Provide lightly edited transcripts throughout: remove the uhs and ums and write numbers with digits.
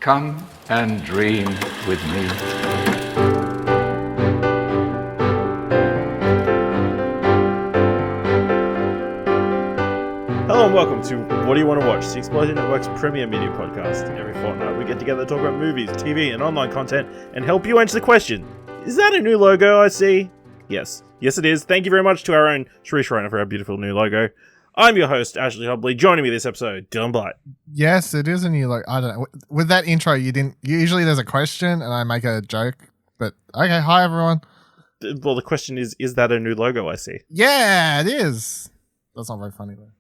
Come and dream with me. Hello and welcome to What Do You Want to Watch, the Explosion Network's premier media podcast. Every fortnight we get together to talk about movies, TV and online content and help you answer the question, is that a new logo I see? Yes. Yes it is. Thank you very much to our own Cherie Henriques for our beautiful new logo. I'm your host, Ashley Hobley. Joining me this episode, Dylan Blight. Yes, it is a new logo. I don't know. With that intro, usually there's a question and I make a joke, but okay, hi everyone. Well, the question is that a new logo I see? Yeah, it is. That's not very funny though.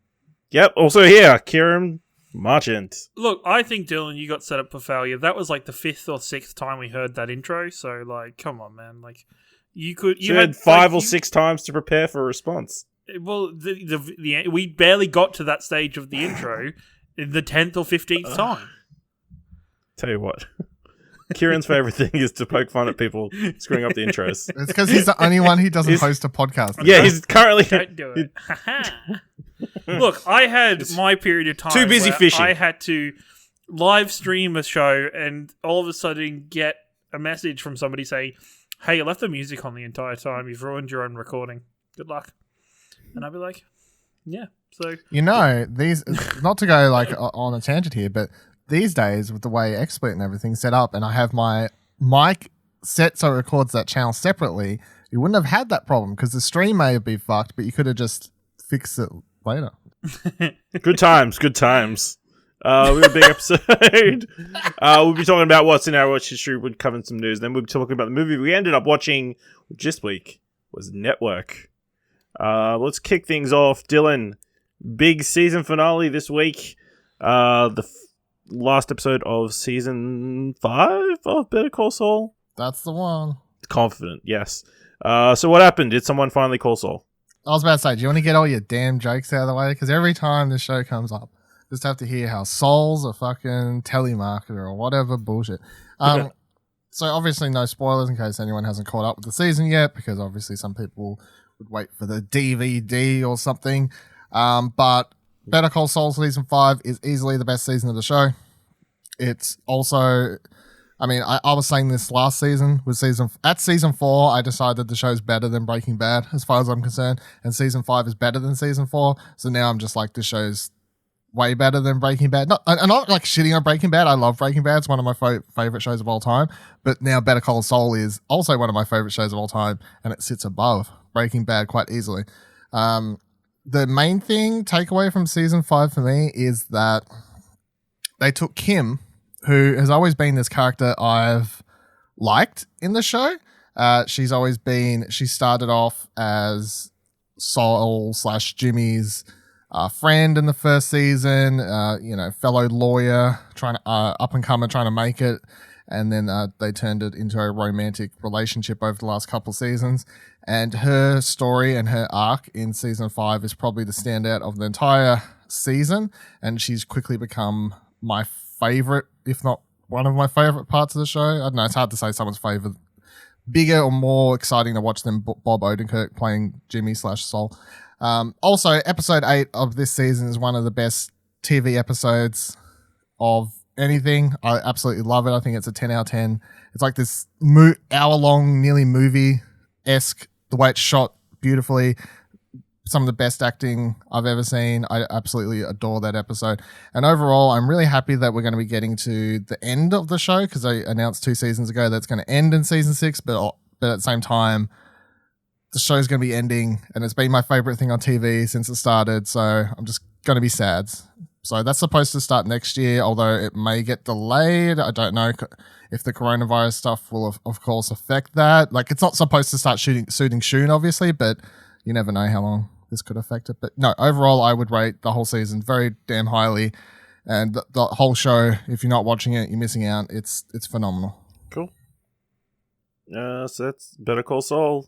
Yep, also here, Ciaran Marchant. Look, I think, Dylan, you got set up for failure. That was like the 5th or 6th time we heard that intro, so, like, come on, man. Like, you had 5 or 6 times to prepare for a response. Well, we barely got to that stage of the intro in the 10th or 15th time. Tell you what, Kieran's favourite thing is to poke fun at people screwing up the intros. It's because he's the only one who doesn't host a podcast. Yeah, he's currently... Don't do it. Look, I had my period of time too busy where fishing. I had to live stream a show and all of a sudden get a message from somebody saying, hey, you left the music on the entire time. You've ruined your own recording. Good luck. And I'd be like, yeah. So these, not to go like on a tangent here, but these days with the way XSplit and everything's set up, and I have my mic set so it records that channel separately, you wouldn't have had that problem because the stream may have been fucked, but you could have just fixed it later. Good times. We have a big episode. We'll be talking about what's in our watch history. We'll cover some news. Then we'll be talking about the movie we ended up watching this week was Network. Let's kick things off. Dylan, big season finale this week. The last episode of season 5 of Better Call Saul. That's the one. Confident, yes. So what happened? Did someone finally call Saul? I was about to say, do you want to get all your damn jokes out of the way? Because every time this show comes up, just have to hear how Saul's a fucking telemarketer or whatever bullshit. So obviously no spoilers in case anyone hasn't caught up with the season yet, because obviously some people would wait for the DVD or something. But Better Call Saul Season 5 is easily the best season of the show. It's also... I mean, I was saying this last season. At season 4, I decided the show's better than Breaking Bad, as far as I'm concerned, and season 5 is better than season 4. So now I'm just like, the show's way better than Breaking Bad. I'm not like shitting on Breaking Bad. I love Breaking Bad. It's one of my favorite shows of all time. But now Better Call Saul is also one of my favorite shows of all time, and it sits above Breaking Bad quite easily. The main takeaway from season 5 for me is that they took Kim, who has always been this character I've liked in the show. She started off as Saul / Jimmy's friend in the first season, fellow lawyer, trying to up and comer, trying to make it. And then they turned it into a romantic relationship over the last couple seasons. And her story and her arc in season 5 is probably the standout of the entire season. And she's quickly become my favorite, if not one of my favorite parts of the show. I don't know, it's hard to say someone's favorite. Bigger or more exciting to watch than Bob Odenkirk playing Jimmy / Saul. Also, episode 8 of this season is one of the best TV episodes of anything. I absolutely love it. I think it's a 10 out of 10. It's like this hour-long, nearly movie-esque, the way it's shot beautifully. Some of the best acting I've ever seen. I absolutely adore that episode. And overall, I'm really happy that we're going to be getting to the end of the show, because they announced 2 seasons ago that it's going to end in season 6, but at the same time, the show's going to be ending, and it's been my favorite thing on TV since it started, so I'm just going to be sad. So that's supposed to start next year, although it may get delayed. I don't know if the coronavirus stuff will, of course, affect that. Like, it's not supposed to start shooting soon, obviously, but you never know how long this could affect it. But no, overall, I would rate the whole season very damn highly. And the whole show, if you're not watching it, you're missing out. It's phenomenal. Cool. So that's Better Call Saul.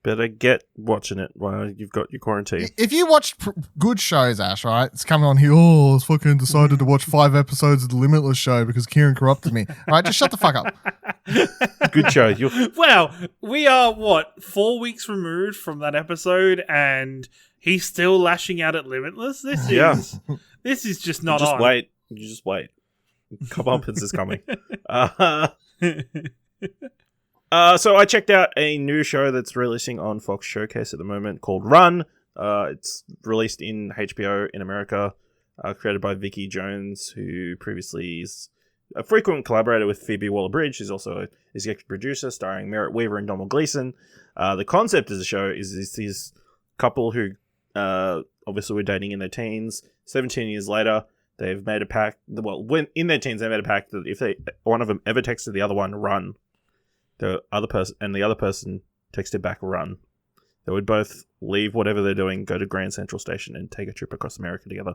Better get watching it while you've got your quarantine. If you watch good shows, Ash, right? It's coming on here, I was fucking decided to watch 5 episodes of The Limitless Show because Ciaran corrupted me. All right, just shut the fuck up. Good show. Wow, we are, 4 weeks removed from that episode, and he's still lashing out at Limitless? This is just not on. You just wait. Comeuppance is coming. So I checked out a new show that's releasing on Fox Showcase at the moment called Run. It's released in HBO in America, created by Vicky Jones, who previously is a frequent collaborator with Phoebe Waller-Bridge. She's also an executive producer, starring Merritt Weaver and Donald Gleason. The concept of the show is this couple who obviously were dating in their teens. 17 years later, they've made a pact. Well, when in their teens, they made a pact that if one of them ever texted the other one, run, the other person texted back, run, they would both leave whatever they're doing, go to Grand Central Station, and take a trip across America together.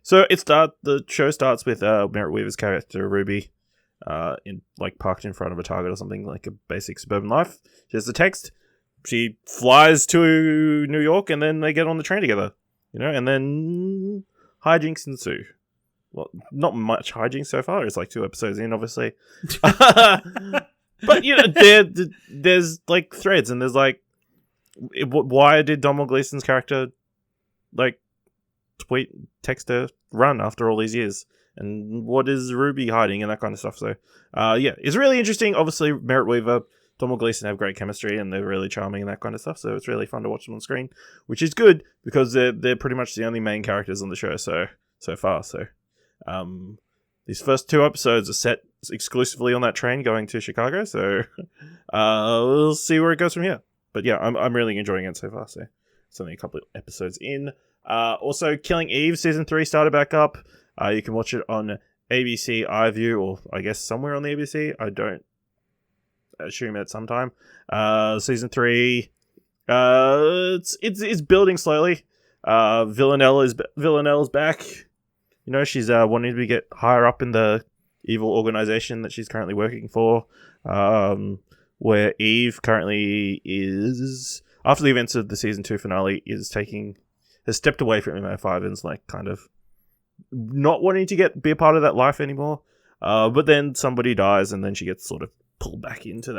So the show starts with Merritt Weaver's character Ruby, parked in front of a Target or something, like a basic suburban life. She has the text. She flies to New York, and then they get on the train together, and then hijinks ensue. Well, not much hijinks so far. It's like 2 episodes in, obviously. But, there's, like, threads, and there's, like, why did Donald Gleason's character, like, text her run after all these years? And what is Ruby hiding and that kind of stuff? So, it's really interesting. Obviously, Merritt Weaver, Donald Gleason have great chemistry, and they're really charming and that kind of stuff. So it's really fun to watch them on screen, which is good because they're pretty much the only main characters on the show so far. So, these first 2 episodes are set exclusively on that train going to Chicago. So, we'll see where it goes from here. But yeah, I'm really enjoying it so far. So it's only a couple of episodes in. Also, Killing Eve season 3 started back up. You can watch it on ABC iView, or I guess somewhere on the ABC. I don't assume at some time. Season 3, it's building slowly. Villanella's back. She's wanting to get higher up in the evil organization that she's currently working for. Where Eve currently is, after the events of the season 2 finale, has stepped away from MI5 and is like kind of not wanting to be a part of that life anymore. But then somebody dies, and then she gets sort of pulled back into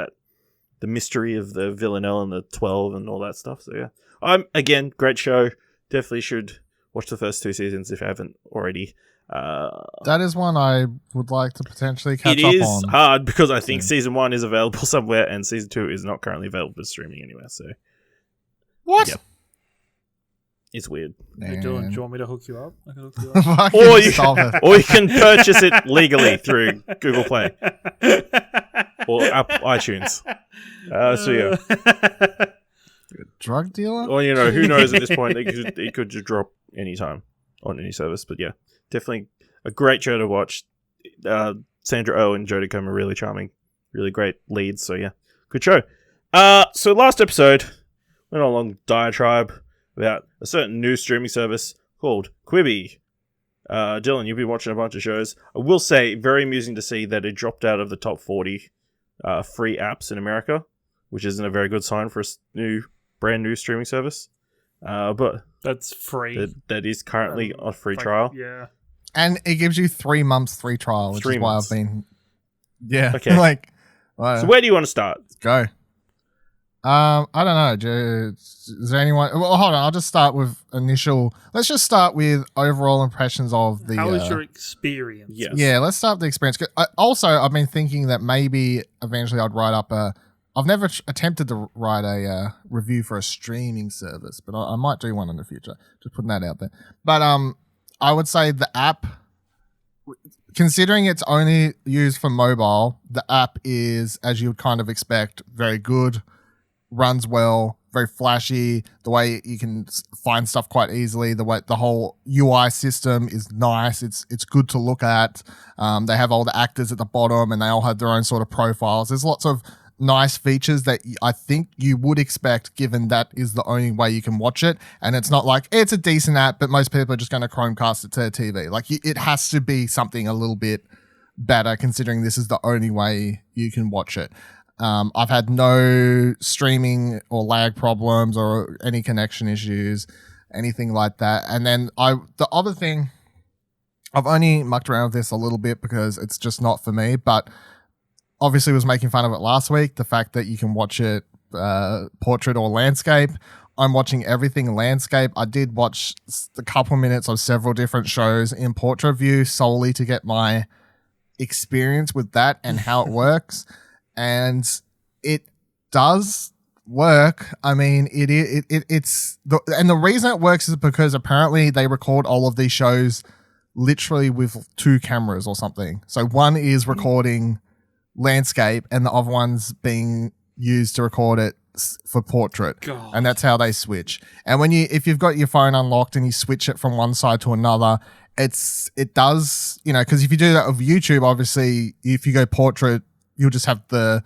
the mystery of the Villanelle and the 12 and all that stuff. So yeah, again, great show. Definitely should watch the first 2 seasons if you haven't already. That is one I would like to potentially catch up on. It is hard because I think season 1 is available somewhere and season 2 is not currently available for streaming anywhere. So what? Yep. It's weird. Hey, Dylan, do you want me to hook you up? I can hook you up. or you can purchase it legally through Google Play or iTunes. So yeah, drug dealer. Or who knows at this point? It could just drop anytime on any service. But yeah, definitely a great show to watch. Sandra Oh and Jodie Comer are really charming, really great leads. So yeah, good show. So last episode went on a long diatribe about a certain new streaming service called Quibi. Dylan, you've been watching a bunch of shows. I will say, very amusing to see that it dropped out of the top 40 free apps in America, which isn't a very good sign for a brand new streaming service. But that's free. That is currently on free trial. Yeah. And it gives you 3 months free trial, which 3 is why months. I've been... Yeah. Okay. So where do you want to start? Let's go. I don't know. Is there anyone... Well, hold on. I'll just start with initial... Let's just start with overall impressions of the... How was your experience? Yes. Yeah, let's start with the experience. I've been thinking that maybe eventually I'd write up a... I've never attempted to write a review for a streaming service, but I might do one in the future. Just putting that out there. But I would say the app... Considering it's only used for mobile, the app is, as you would kind of expect, very good, runs well, very flashy. The way you can find stuff quite easily, the way the whole UI system is nice. It's good to look at. They have all the actors at the bottom, and they all have their own sort of profiles. There's lots of nice features that I think you would expect, given that is the only way you can watch it. And it's not like it's a decent app, but most people are just going to Chromecast it to their TV. Like it has to be something a little bit better, considering this is the only way you can watch it. I've had no streaming or lag problems or any connection issues, anything like that. And then the other thing, I've only mucked around with this a little bit because it's just not for me, but obviously was making fun of it last week. The fact that you can watch it portrait or landscape. I'm watching everything landscape. I did watch a couple minutes of several different shows in portrait view solely to get my experience with that and how it works. And it does work. I mean, it's the reason it works is because apparently they record all of these shows literally with 2 cameras or something. So one is recording landscape and the other one's being used to record it for portrait. God. And that's how they switch. And if you've got your phone unlocked and you switch it from one side to another, it does, because if you do that with YouTube, obviously if you go portrait, you'll just have a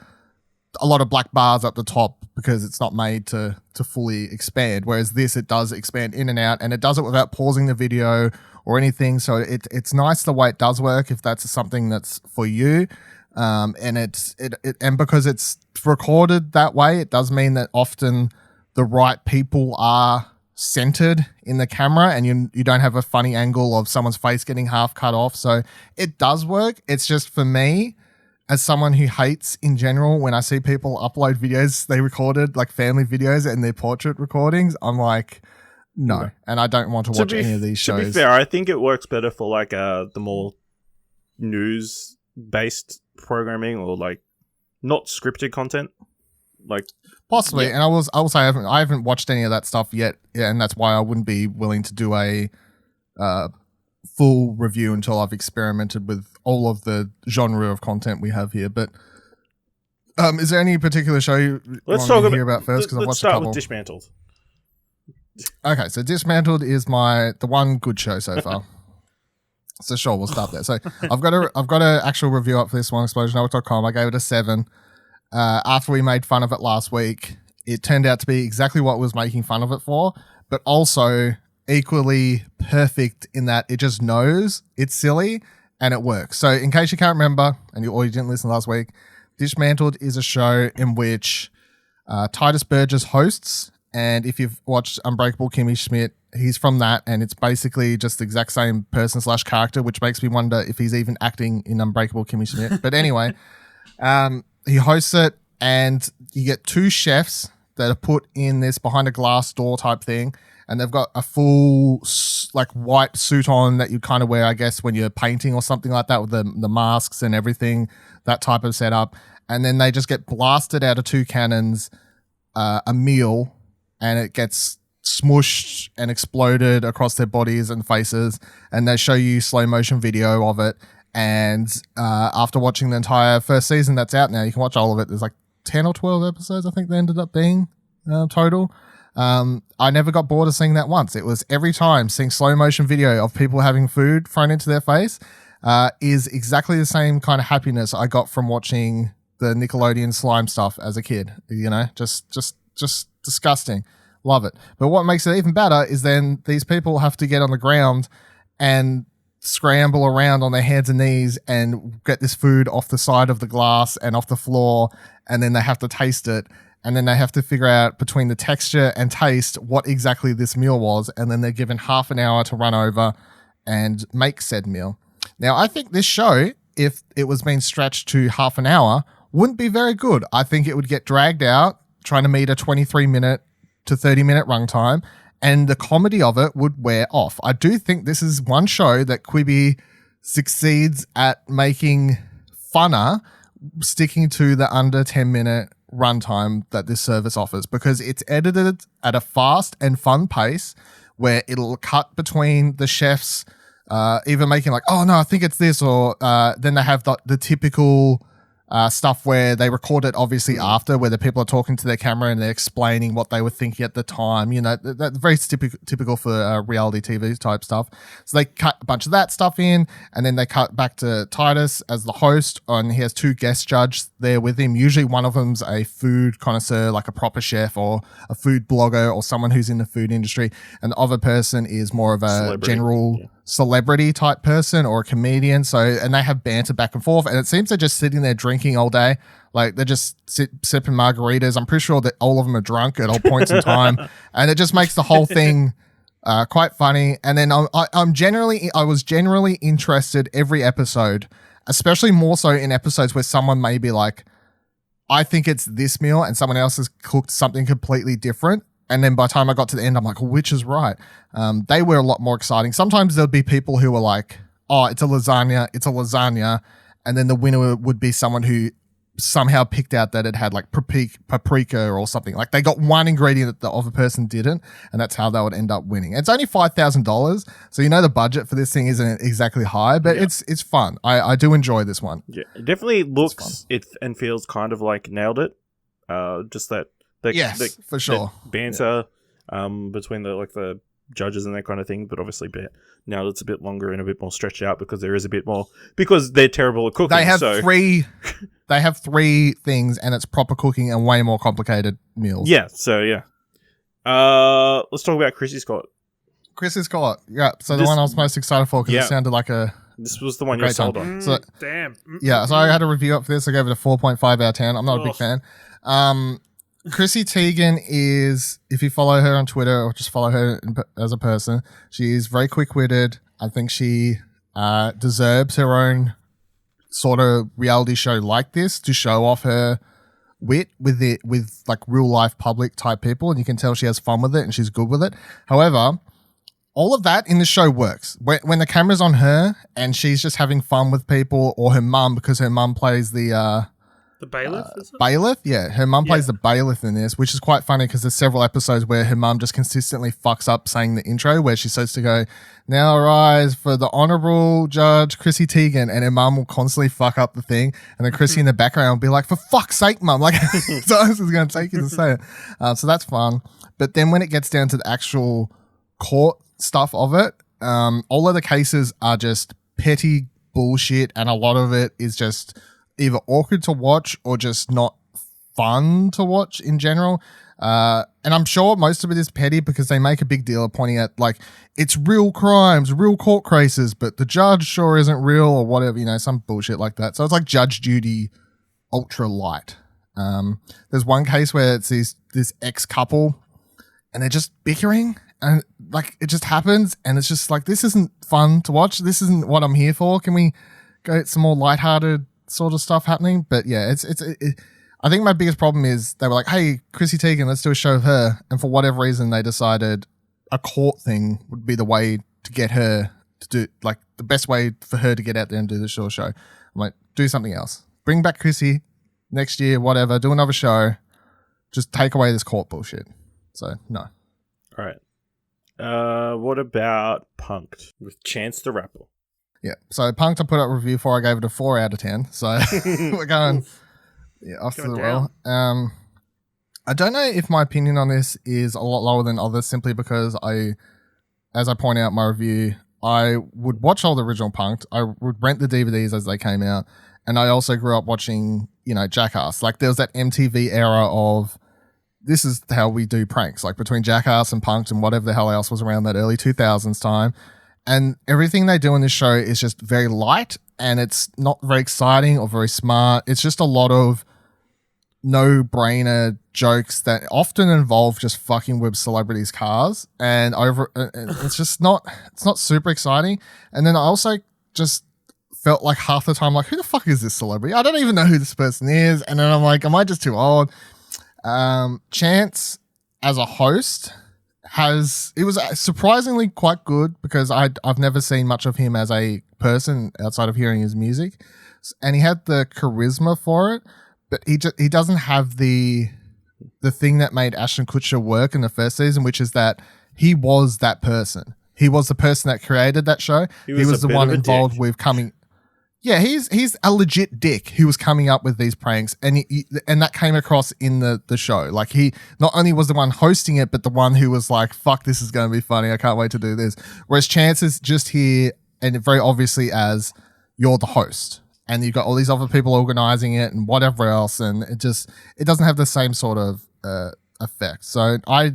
lot of black bars up the top because it's not made to fully expand. Whereas this, it does expand in and out, and it does it without pausing the video or anything. So it's nice the way it does work if that's something that's for you. And and because it's recorded that way, it does mean that often the right people are centered in the camera, and you don't have a funny angle of someone's face getting half cut off. So it does work. It's just for me, as someone who hates in general when I see people upload videos they recorded, like family videos and their portrait recordings, I'm like, no. And I don't want to watch any of these shows. To be fair, I think it works better for like the more news-based programming or like not scripted content. Like possibly, yeah. And I will say I haven't watched any of that stuff yet, and that's why I wouldn't be willing to do a full review until I've experimented with all of the genre of content we have here. But is there any particular show you want to hear about first? Because I've watched a couple. Let's start with Dismantled. Okay, so Dismantled is the one good show so far. So sure, we'll start there. So I've got a actual review up for this one, explosionhour.com. I gave it a 7. After we made fun of it last week, it turned out to be exactly what we was making fun of it for, but also equally perfect in that it just knows it's silly and it works. So in case you can't remember, or you didn't listen last week, Dismantled is a show in which Titus Burgess hosts, and if you've watched Unbreakable Kimmy Schmidt, he's from that, and it's basically just the exact same person / character, which makes me wonder if he's even acting in Unbreakable Kimmy Schmidt. But anyway, he hosts it, and you get 2 chefs that are put in this behind a glass door type thing, and they've got a full like white suit on that you kind of wear, I guess, when you're painting or something like that, with the masks and everything, that type of setup. And then they just get blasted out of 2 cannons a meal, and it gets smushed and exploded across their bodies and faces, and they show you slow motion video of it. And after watching the entire first season that's out now, you can watch all of it. There's like 10 or 12 episodes, I think they ended up being total. I never got bored of seeing that once. It was every time seeing slow motion video of people having food thrown into their face is exactly the same kind of happiness I got from watching the Nickelodeon slime stuff as a kid. Just disgusting. Love it. But what makes it even better is then these people have to get on the ground and scramble around on their hands and knees and get this food off the side of the glass and off the floor, and then they have to taste it, and then they have to figure out between the texture and taste what exactly this meal was, and then they're given half an hour to run over and make said meal. Now, I think this show, if it was being stretched to half an hour, wouldn't be very good. I think it would get dragged out trying to meet a 23-minute to 30-minute runtime, and the comedy of it would wear off. I do think this is one show that Quibi succeeds at making funner, sticking to the under 10-minute runtime that this service offers, because it's edited at a fast and fun pace where it'll cut between the chefs either making like, oh no, I think it's this, or then they have the typical stuff where they record it obviously after, where the people are talking to their camera and they're explaining what they were thinking at the time. That's very typical for reality TV type stuff. So they cut a bunch of that stuff in, and then they cut back to Titus as the host, and he has 2 guest judges there with him. Usually one of them's a food connoisseur, like a proper chef or a food blogger or someone who's in the food industry, and the other person is more of a general celebrity type person or a comedian. So, and they have banter back and forth, and it seems they're just sitting there drinking all day. Like they're just sipping margaritas. I'm pretty sure that all of them are drunk at all points in time, and it just makes the whole thing quite funny. And then I was generally interested every episode, especially more so in episodes where someone may be like, I think it's this meal, and someone else has cooked something completely different. And then by the time I got to the end, I'm like, well, which is right? They were a lot more exciting. Sometimes there'd be people who were like, oh, it's a lasagna. And then the winner would be someone who somehow picked out that it had like paprika or something. Like they got one ingredient that the other person didn't, and that's how they would end up winning. It's only $5,000, so the budget for this thing isn't exactly high, but it's fun. I do enjoy this one. Yeah, it definitely looks and feels kind of like nailed it. Just that for sure banter between the judges and that kind of thing, but obviously now it's a bit longer and a bit more stretched out because there is a bit more, because they're terrible at cooking. They have three things, and it's proper cooking and way more complicated meals. Yeah, so yeah. Let's talk about Chrissy Scott. Chrissy Scott, yeah. So the one I was most excited for because it sounded like this was the one you sold on. So, damn. Yeah, so I had a review up for this. I gave it a 4.5 out of 10. I'm not a big fan. Chrissy Teigen is, if you follow her on Twitter or just follow her as a person, she is very quick-witted. I think she deserves her own sort of reality show like this to show off her wit with like real life public type people, and you can tell she has fun with it and she's good with it. However, all of that in the show works when the camera's on her and she's just having fun with people, or her mum, because her mum plays the bailiff, bailiff, yeah. Her mum plays the bailiff in this, which is quite funny because there's several episodes where her mum just consistently fucks up saying the intro, where she's supposed to go, "Now rise for the Honourable Judge Chrissy Teigen," and her mum will constantly fuck up the thing, and then Chrissy in the background will be like, "For fuck's sake, mum!" Like, so this is going to take you to say it. So that's fun. But then when it gets down to the actual court stuff of it, all of the cases are just petty bullshit, and a lot of it is just either awkward to watch or just not fun to watch in general. And I'm sure most of it is petty because they make a big deal of pointing at, like, it's real crimes, real court cases, but the judge sure isn't real or whatever, some bullshit like that. So it's like Judge Judy ultra light. There's one case where it's this ex-couple and they're just bickering, and like it just happens, and it's just like, this isn't fun to watch. This isn't what I'm here for. Can we go some more lighthearted sort of stuff happening? But yeah, I think my biggest problem is they were like, "Hey, Chrissy Teigen, let's do a show of her," and for whatever reason they decided a court thing would be the way to get her to do, like, the best way for her to get out there and do the show. I'm like, do something else. Bring back Chrissy next year, whatever. Do another show. Just take away this court bullshit. So no. All right. What about Punk'd with Chance the Rapper? Yeah, so Punk'd I put up a review for. I gave it a 4 out of 10. So we're going off to the well. I don't know if my opinion on this is a lot lower than others, simply because as I point out in my review, I would watch all the original Punk'd. I would rent the DVDs as they came out, and I also grew up watching, Jackass. Like, there was that MTV era of, this is how we do pranks, like between Jackass and Punk'd and whatever the hell else was around that early 2000s time. And everything they do in this show is just very light, and it's not very exciting or very smart. It's just a lot of no-brainer jokes that often involve just fucking with celebrities' cars, and it's just it's not super exciting. And then I also just felt like half the time, like, who the fuck is this celebrity? I don't even know who this person is. And then I'm like, am I just too old? Chance as a host it was surprisingly quite good, because I've never seen much of him as a person outside of hearing his music, and he had the charisma for it, but he doesn't have the thing that made Ashton Kutcher work in the first season, which is that he was that person. He was the person that created that show. He was the one involved with coming. Yeah, he's a legit dick who was coming up with these pranks, and and that came across in the show. Like, he not only was the one hosting it, but the one who was like, "Fuck, this is going to be funny. I can't wait to do this." Whereas Chance is just here, and very obviously as you're the host, and you've got all these other people organizing it and whatever else, and it doesn't have the same sort of effect. So I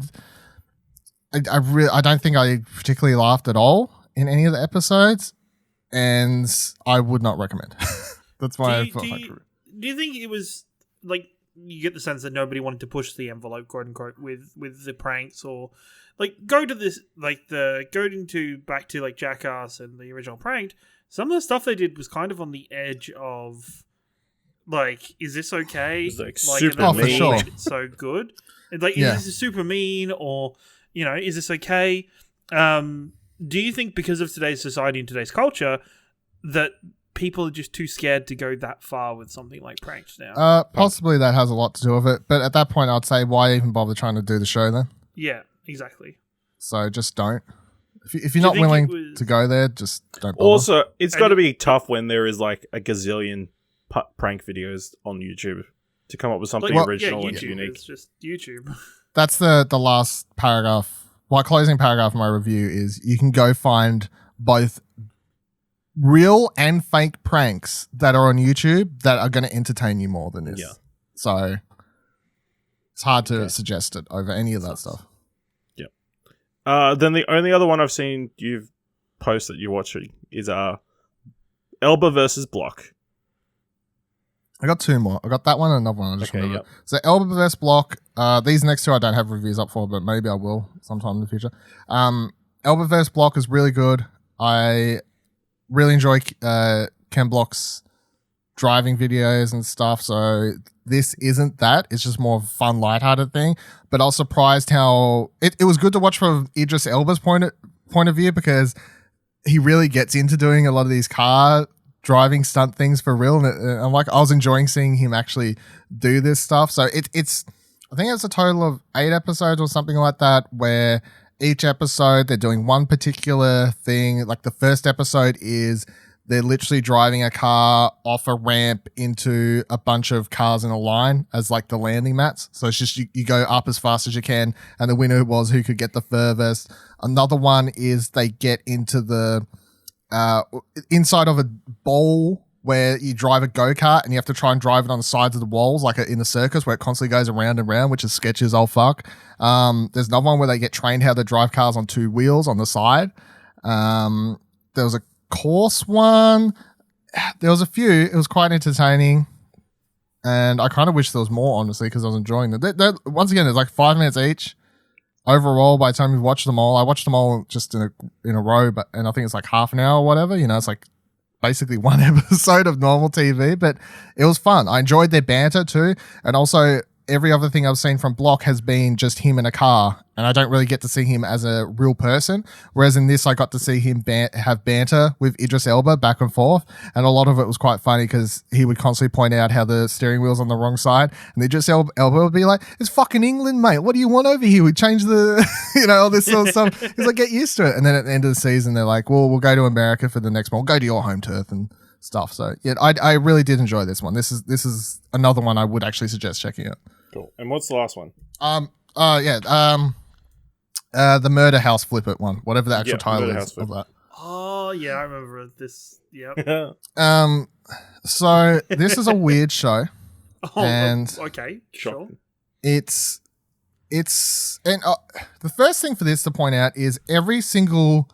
don't think I particularly laughed at all in any of the episodes. And I would not recommend. That's why do you think it was like, you get the sense that nobody wanted to push the envelope, quote unquote, with the pranks, or like go to this, like back to like Jackass and the original Pranked? Some of the stuff they did was kind of on the edge of Like, is this okay? It's like Like, super and that's mean. what For sure. made it so good. Like, Yeah. is this super mean, or is this okay? Do you think because of today's society and today's culture that people are just too scared to go that far with something like pranks now? Possibly that has a lot to do with it. But at that point, I'd say, why even bother trying to do the show then? Yeah, exactly. So just don't. If you're Do you not think willing it was- to go there, just don't bother. Also, it's got to be tough when there is like a gazillion prank videos on YouTube to come up with something Like, original and YouTube unique. is just YouTube. That's the last paragraph. My closing paragraph of my review is you can go find both real and fake pranks that are on YouTube that are going to entertain you more than this. Yeah. So it's hard to suggest it over any of that stuff. Then the only other one I've seen you've posted you're watching is Elba versus Block. I got two more. I got that one and another one. I just Okay, remembered. yep. So Elba vs. Block. These next two I don't have reviews up for, but maybe I will sometime in the future. Elba vs. Block is really good. I really enjoy Ken Block's driving videos and stuff. So this isn't that. It's just more of a fun, lighthearted thing. But I was surprised how it was good to watch from Idris Elba's point of view, because he really gets into doing a lot of these car driving stunt things for real. And I'm like, I was enjoying seeing him actually do this stuff. So it's I think it's a total of 8 episodes or something like that, where each episode they're doing one particular thing. Like the first episode is they're literally driving a car off a ramp into a bunch of cars in a line as like the landing mats. So it's just you go up as fast as you can, and the winner was who could get the furthest. Another one is they get into the inside of a bowl where you drive a go-kart and you have to try and drive it on the sides of the walls like in a circus where it constantly goes around and around, which is sketchy as all fuck. There's another one where they get trained how to drive cars on 2 wheels on the side. There was a course one. There was a few. It was quite entertaining, and I kind of wish there was more, honestly, because I was enjoying it. Once again, there's like 5 minutes each overall. By the time you watch them all, I watched them all just in a row, and I think it's like half an hour or whatever. It's like basically one episode of normal TV, but it was fun. I enjoyed their banter too, and also every other thing I've seen from Block has been just him in a car, and I don't really get to see him as a real person. Whereas in this, I got to see him have banter with Idris Elba back and forth, and a lot of it was quite funny because he would constantly point out how the steering wheel's on the wrong side, and Idris Elba would be like, "It's fucking England, mate. What do you want over here? We changed the, all this sort of stuff." He's like, "Get used to it." And then at the end of the season, they're like, "Well, we'll go to America for the next one. We'll go to your home turf and stuff." So yeah, I really did enjoy this one. This is another one I would actually suggest checking out. Cool. And what's the last one? The Murder House Flip It one, whatever the actual title Murder is House Flip of that. Oh, yeah, I remember this. Yep. So this is a weird show. And okay, sure. Shocking. It's and the first thing for this to point out is every single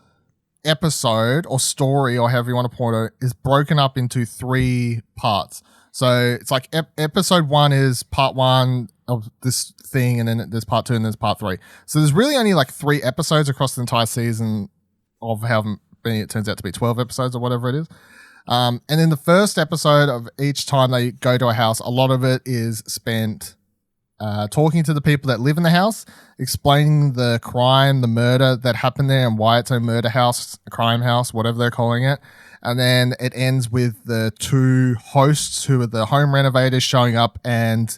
episode or story, or however you want to point it, is broken up into 3 parts. So it's like episode 1 is part 1 of this thing, and then there's part 2, and there's part 3. So there's really only like 3 episodes across the entire season of how many it turns out to be, 12 episodes or whatever it is. And in the first episode of each time they go to a house, a lot of it is spent talking to the people that live in the house, explaining the crime, the murder that happened there, and why it's a murder house, a crime house, whatever they're calling it. And then it ends with the 2 hosts who are the home renovators showing up, and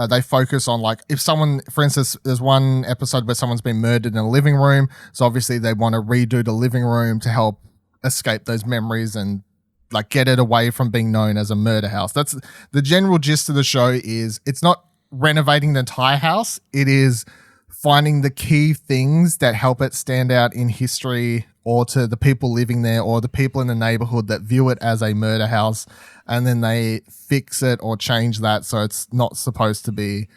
they focus on, like, if someone, for instance, there's one episode where someone's been murdered in a living room. So obviously they want to redo the living room to help escape those memories and like get it away from being known as a murder house. That's the general gist of the show. Is it's not renovating the entire house. It is finding the key things that help it stand out in history, or to the people living there, or the people in the neighborhood that view it as a murder house, and then they fix it or change that so it's not supposed to be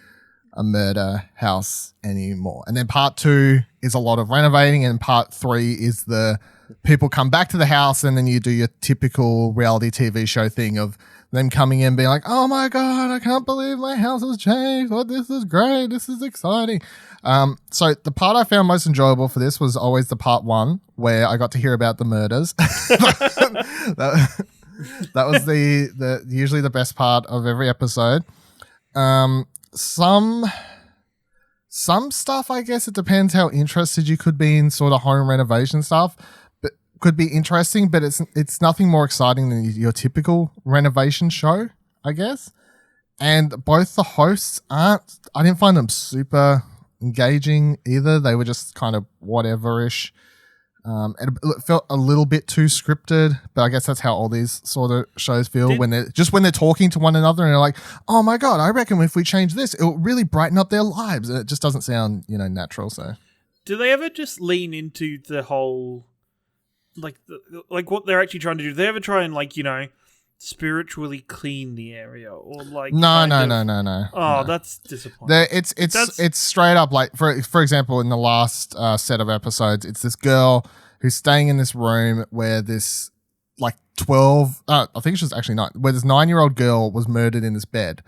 a murder house anymore. And then part 2 is a lot of renovating, and part 3 is the people come back to the house, and then you do your typical reality TV show thing of them coming in being like, "Oh my God, I can't believe my house has changed. Oh, this is great. This is exciting." So the part I found most enjoyable for this was always the part 1 where I got to hear about the murders. That was the usually the best part of every episode. Some stuff, I guess it depends how interested you could be in sort of home renovation stuff, but could be interesting, but it's nothing more exciting than your typical renovation show, I guess. And both the hosts I didn't find them super engaging either. They were just kind of whatever-ish. It felt a little bit too scripted, but I guess that's how all these sort of shows feel when they're talking to one another and they're like, "Oh my god, I reckon if we change this, it'll really brighten up their lives." And it just doesn't sound, natural. So, do they ever just lean into the whole, like what they're actually trying to do? Do they ever try and spiritually clean the area or like? No. Oh, that's disappointing. It's straight up like for example, in the last set of episodes, it's this girl who's staying in this room where this 12, I think she was actually 9, where this 9-year-old girl was murdered in this bed,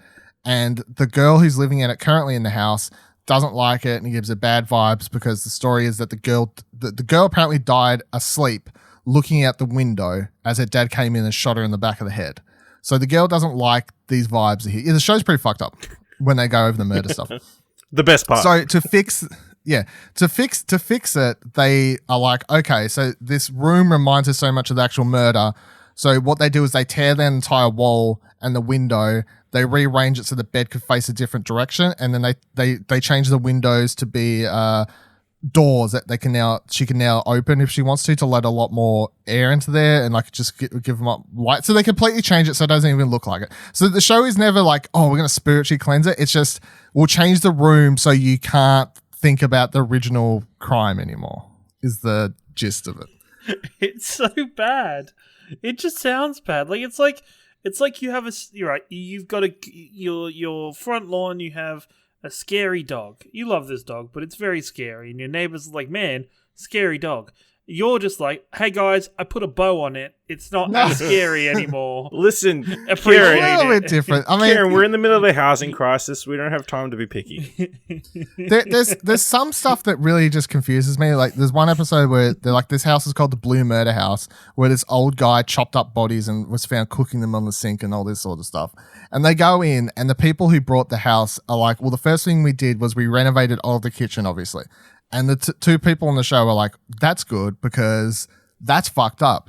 and the girl who's living in it currently in the house doesn't like it and gives her bad vibes because the story is that the girl apparently died asleep, looking out the window as her dad came in and shot her in the back of the head. So the girl doesn't like these vibes here. The show's pretty fucked up when they go over the murder stuff. The best part. So to fix it, they are like, okay, so this room reminds us so much of the actual murder. So what they do is they tear the entire wall and the window. They rearrange it so the bed could face a different direction, and then they change the windows to be doors that she can now open if she wants to let a lot more air into there and just give them up light. So they completely change it so it doesn't even look like it. So the show is never like, oh, we're going to spiritually cleanse it. It's just, we'll change the room so you can't think about the original crime anymore, is the gist of it. It's so bad. It just sounds bad. It's like you have you're right. You've got your front lawn, you have a scary dog. You love this dog, but it's very scary. And your neighbor's like, man, scary dog. You're just like, hey guys, I put a bow on it. It's not as scary anymore. Listen, Kieran, a little bit different. I mean, Kieran, we're in the middle of a housing crisis. We don't have time to be picky. There's some stuff that really just confuses me. Like, there's one episode where they're like, this house is called the Blue Murder House, where this old guy chopped up bodies and was found cooking them on the sink and all this sort of stuff. And they go in, and the people who brought the house are like, well, the first thing we did was we renovated all of the kitchen, obviously. And the two people on the show are like, that's good because that's fucked up.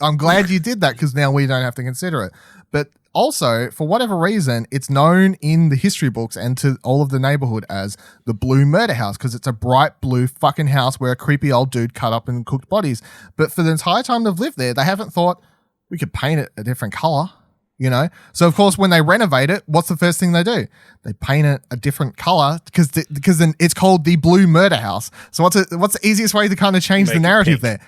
I'm glad you did that because now we don't have to consider it. But also, for whatever reason, it's known in the history books and to all of the neighborhood as the Blue Murder House because it's a bright blue fucking house where a creepy old dude cut up and cooked bodies. But for the entire time they've lived there, they haven't thought we could paint it a different color. So of course when they renovate it, what's the first thing they do? They paint it a different color because then it's called the Blue Murder House. So what's the easiest way to kind of change the narrative there?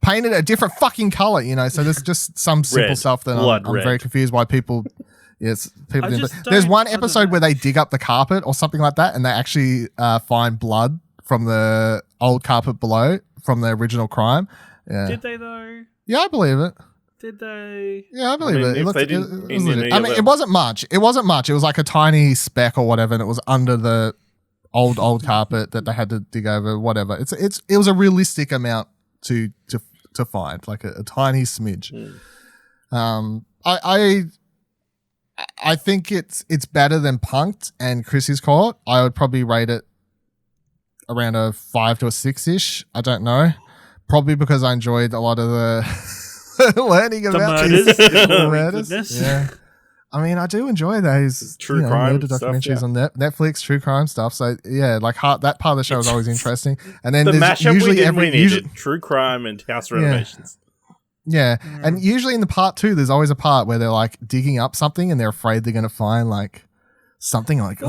Paint it a different fucking color, So there's just some simple stuff that I'm very confused why people. Yes, people. There's one episode where they dig up the carpet or something like that, and they actually find blood from the old carpet below from the original crime. Yeah. Did they though? Yeah, I believe it. Did they? Yeah, I believe it. It wasn't much. It wasn't much. It was like a tiny speck or whatever, and it was under the old carpet that they had to dig over. Whatever. It was a realistic amount to find, like a tiny smidge. I think it's better than Punk'd and Chrissy's Court. I would probably rate it around a 5 to a 6-ish. I don't know. Probably because I enjoyed a lot of the. Learning about the murders. Yeah. I mean, I do enjoy those true crime murder documentaries stuff, on Netflix, true crime stuff. So yeah, that part of the show is always interesting. And then the there's mashup usually we needed true crime and house renovations. Yeah. And usually in the part 2, there's always a part where they're like digging up something and they're afraid they're going to find like something like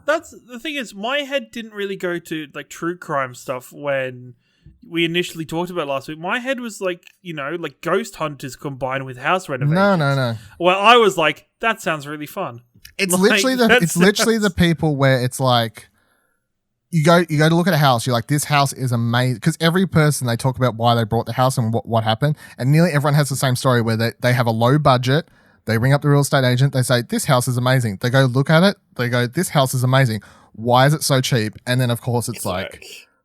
That's the thing is, my head didn't really go to like true crime stuff when we initially talked about last week. My head was like, like ghost hunters combined with house renovations. No. Well, I was like, that sounds really fun. It's literally the people where it's like you go to look at a house, you're like, this house is amazing. Because every person, they talk about why they brought the house and what happened. And nearly everyone has the same story where they have a low budget. They ring up the real estate agent. They say, this house is amazing. They go look at it. They go, this house is amazing. Why is it so cheap? And then, of course, it's like,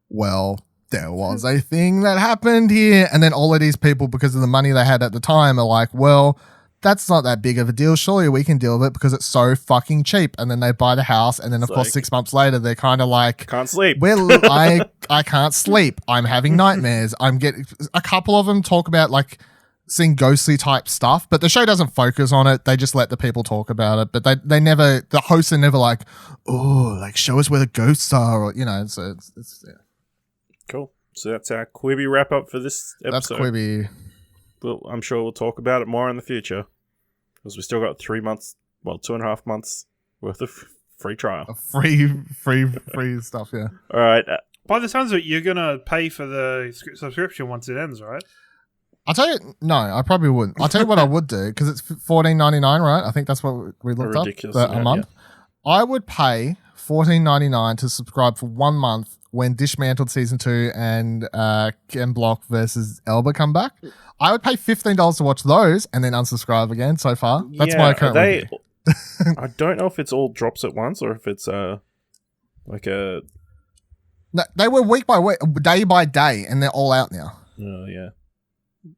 well, there was a thing that happened here. And then all of these people, because of the money they had at the time, are like, well, that's not that big of a deal. Surely we can deal with it because it's so fucking cheap. And then they buy the house, and then of course 6 months later they're kind of like, Can't sleep. well, I can't sleep. I'm having nightmares. I'm getting a couple of them talk about like seeing ghostly type stuff, but the show doesn't focus on it. They just let the people talk about it, but they never, the hosts are never like, oh, like show us where the ghosts are, or so it's yeah. Cool. So that's our Quibi wrap up for this episode. That's Quibi. Well, I'm sure we'll talk about it more in the future because we still got 3 months, 2.5 months worth of free trial. Free stuff, yeah. All right. By the sounds of it, you're gonna pay for the subscription once it ends, right? I'll tell you, no, I probably wouldn't. I'll tell you what I would do, because it's $14.99, right? I think that's what we looked up a month. Yeah. I would pay $14.99 to subscribe for 1 month when Dismantled Season 2 and Ken Block versus Elba come back. I would pay $15 to watch those and then unsubscribe again so far. That's my current review. I don't know if it's all drops at once or if it's like a... No, they were week by week, day by day, and they're all out now. Oh, yeah.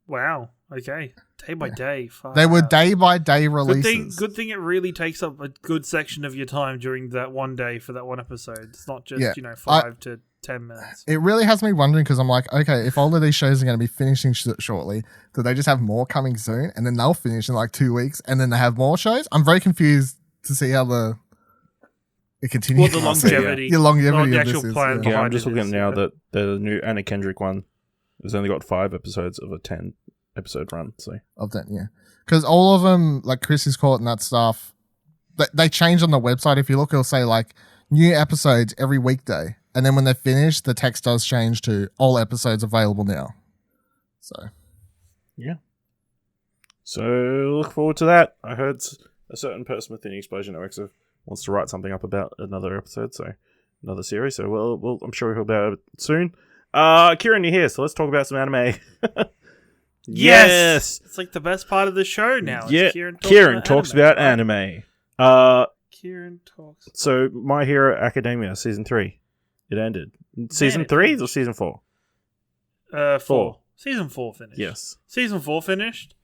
Wow. Okay. Day by day. Fuck. They were day by day releases. Good thing it really takes up a good section of your time during that one day for that one episode. It's not just, 5 to 10 minutes. It really has me wondering because I'm like, okay, if all of these shows are going to be finishing shortly, do they just have more coming soon and then they'll finish in like 2 weeks and then they have more shows? I'm very confused to see how it continues. Well, the longevity. The longevity the of actual this plan. Yeah, I'm just looking at now that the new Anna Kendrick one has only got 5 episodes of a 10 episode run. So of that, yeah, because all of them, like Chrissy's Court and that stuff, they change on the website. If you look, it'll say like new episodes every weekday, and then when they're finished, the text does change to all episodes available now. So, yeah. So look forward to that. I heard a certain person within Explosion Network wants to write something up about another episode, so another series. So we'll I'm sure we'll hear about it soon. Ciaran, you're here, so let's talk about some anime. Yes! It's like the best part of the show now. Yeah, Ciaran talks about anime. Ciaran talks. So, My Hero Academia Season 3. It ended. Season 3 or Season 4? 4. Season 4 finished. Yes. Season 4 finished.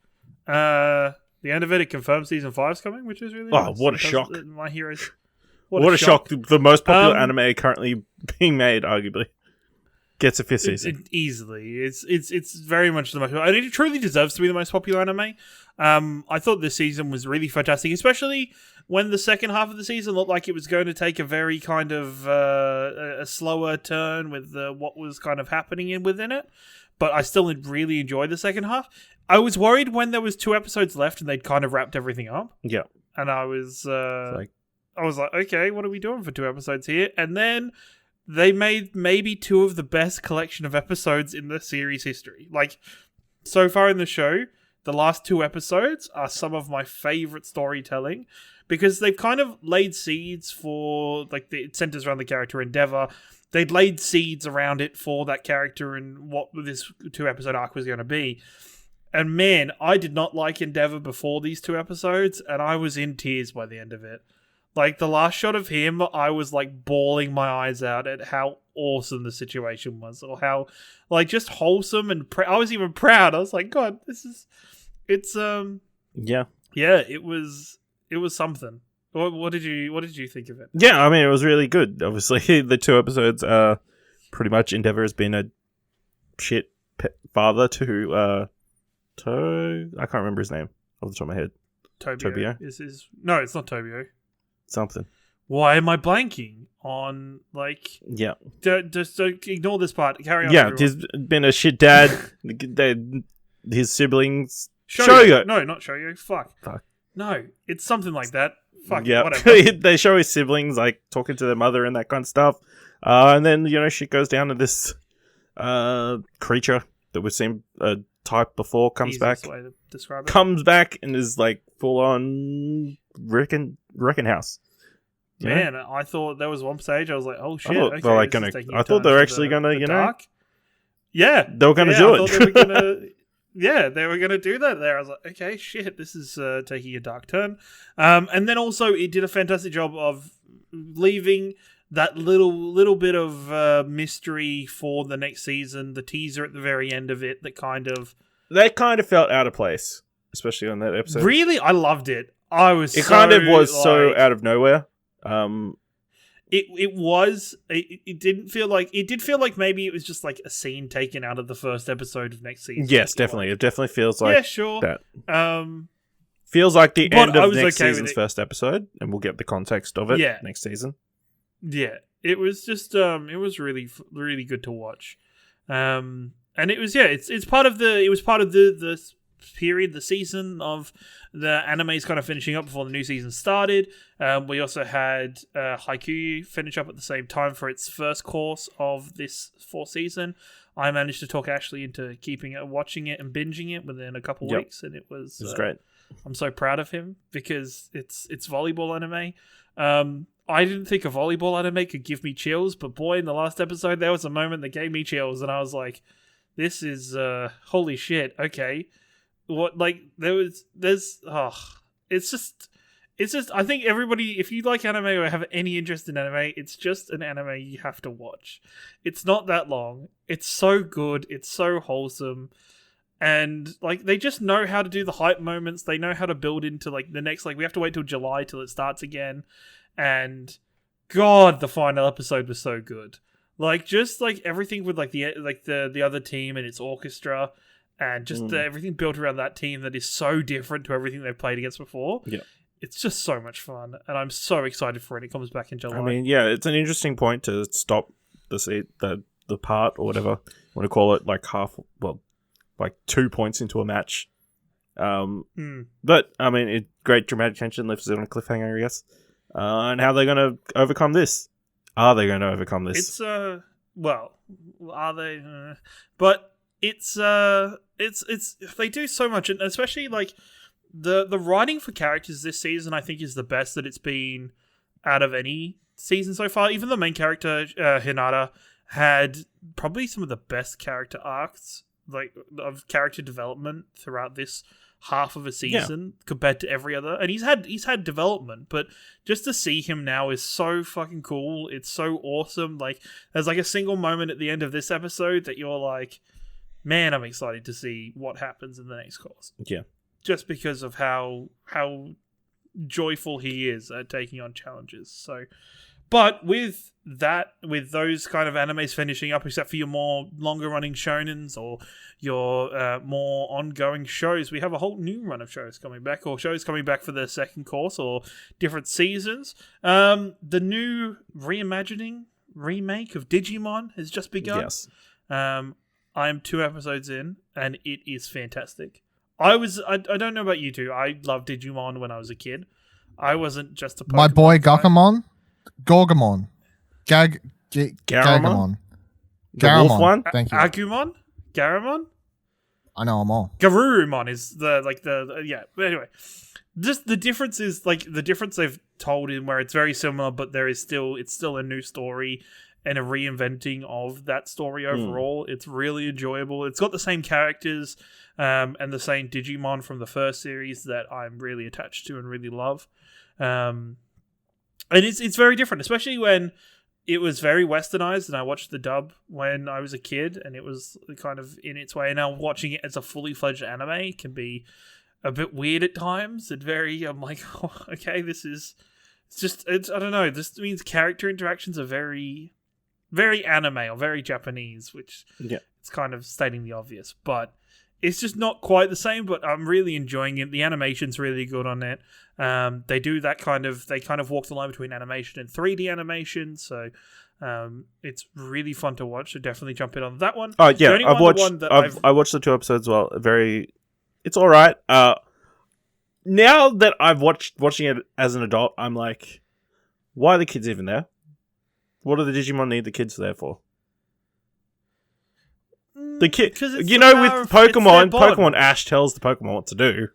The end of it confirmed Season 5's coming, which is really nice. What a shock. My Heroes. What a shock. The most popular anime currently being made, arguably. Gets a 5th season. Easily. It's very much the most... And it truly deserves to be the most popular anime. I thought this season was really fantastic, especially when the second half of the season looked like it was going to take a very kind of a slower turn with what was kind of happening within it. But I still really enjoyed the second half. I was worried when there was 2 episodes left and they'd kind of wrapped everything up. Yeah. And I was like, okay, what are we doing for 2 episodes here? And then they made maybe 2 of the best collection of episodes in the series history. Like, so far in the show, the last 2 episodes are some of my favorite storytelling because they've kind of laid seeds for, like, it centers around the character Endeavor. They'd laid seeds around it for that character and what this 2 episode arc was going to be. And man, I did not like Endeavor before these 2 episodes, and I was in tears by the end of it. Like, the last shot of him, I was, like, bawling my eyes out at how awesome the situation was. Or how, like, just wholesome and... I was even proud. I was like, God, this is... It's, Yeah. Yeah, it was something. What did you think of it? Yeah, I mean, it was really good. Obviously, the 2 episodes are pretty much Endeavor has been a shit father to, I can't remember his name off the top of my head. Tobio. No, it's not Tobio. Something. Why am I blanking on, like... Yeah. Just ignore this part. Carry on. Yeah, everyone. he's been a shit dad. His siblings... Shoyo. No, not Shoyo. Fuck. Fuck. No, it's something like that. Fuck, yeah. whatever. They show his siblings, like, talking to their mother and that kind of stuff. And then, shit goes down to this creature that we've seen a type before, comes back. Way to describe it. Comes back and is, like, full-on wrecking house. Man, I thought there was one stage I was like, oh shit. I thought they were actually gonna, dark. Yeah. They were gonna do it. They were gonna, they were gonna do that there. I was like, okay, shit, this is taking a dark turn. And then also it did a fantastic job of leaving that little bit of mystery for the next season, the teaser at the very end of it that kind of felt out of place. especially on that episode. Really, I loved it. I was. It so, kind of was like, so out of nowhere. It was. It didn't feel like. It did feel like maybe it was just like a scene taken out of the first episode of next season. Yes, definitely. It definitely feels like yeah, sure. that. Feels like the end of next okay season's first episode, and we'll get the context of it next season. Yeah, it was just it was really really good to watch, and it was it's part of the period, the season of the animes kind of finishing up before the new season started. We also had Haikyuu finish up at the same time for its first course of this fourth season. I managed to talk Ashley into watching it and binging it within a couple weeks, and it was great. I'm so proud of him because it's volleyball anime. I didn't think a volleyball anime could give me chills, but boy, in the last episode, there was a moment that gave me chills, and I was like, "This is holy shit." Okay, what it's just. I think everybody, if you like anime or have any interest in anime, it's just an anime you have to watch. It's not that long. It's so good. It's so wholesome. And like they just know how to do the hype moments. They know how to build into like the next. Like we have to wait till July till it starts again. And God, the final episode was so good. Like just like everything with like the other team and its orchestra, and just everything built around that team that is so different to everything they've played against before. Yeah, it's just so much fun, and I'm so excited for it. It comes back in July. I mean, yeah, it's an interesting point to stop the part or whatever you want to call it, like like 2 points into a match. But I mean, great dramatic tension, lifts it on a cliffhanger, I guess. And how they're going to overcome this? Are they going to overcome this? It's well, are they? But it's they do so much, and especially like the writing for characters this season, I think, is the best that it's been out of any season so far. Even the main character, Hinata, had probably some of the best character arcs, like of character development throughout this half of a season compared to every other. And he's had development, but just to see him now is so fucking cool. It's so awesome. Like there's like a single moment at the end of this episode that you're like, man, I'm excited to see what happens in the next course. Yeah. Just because of how joyful he is at taking on challenges. So, but with those kind of animes finishing up, except for your more longer running shonens or your more ongoing shows, we have a whole new run of shows coming back, or shows coming back for their second course or different seasons. The new remake of Digimon has just begun. Yes. I am 2 episodes in, and it is fantastic. I don't know about you two. I loved Digimon when I was a kid. I wasn't just a Pokemon My boy guy. Gorgamon. Garamon. The wolf one? Thank you. Agumon? Garamon? I know them all. Garurumon is the But anyway, just the difference is like the difference they've told in where it's very similar, but it's still a new story and a reinventing of that story overall. It's really enjoyable. It's got the same characters and the same Digimon from the first series that I'm really attached to and really love. And it's very different, especially when it was very westernized and I watched the dub when I was a kid and it was kind of in its way. And now watching it as a fully fledged anime can be a bit weird at times and I'm like, oh, okay, I don't know. This means character interactions are very, very anime or very Japanese, which it's kind of stating the obvious, but it's just not quite the same, but I'm really enjoying it. The animation's really good on it. They do that they kind of walk the line between animation and 3D animation, so it's really fun to watch. So definitely jump in on that one. Oh yeah, I watched the 2 episodes as well. It's all right. Now that I've watching it as an adult, I'm like, why are the kids even there? What do the Digimon need the kids there for? The kid, with Pokemon Ash tells the Pokemon what to do,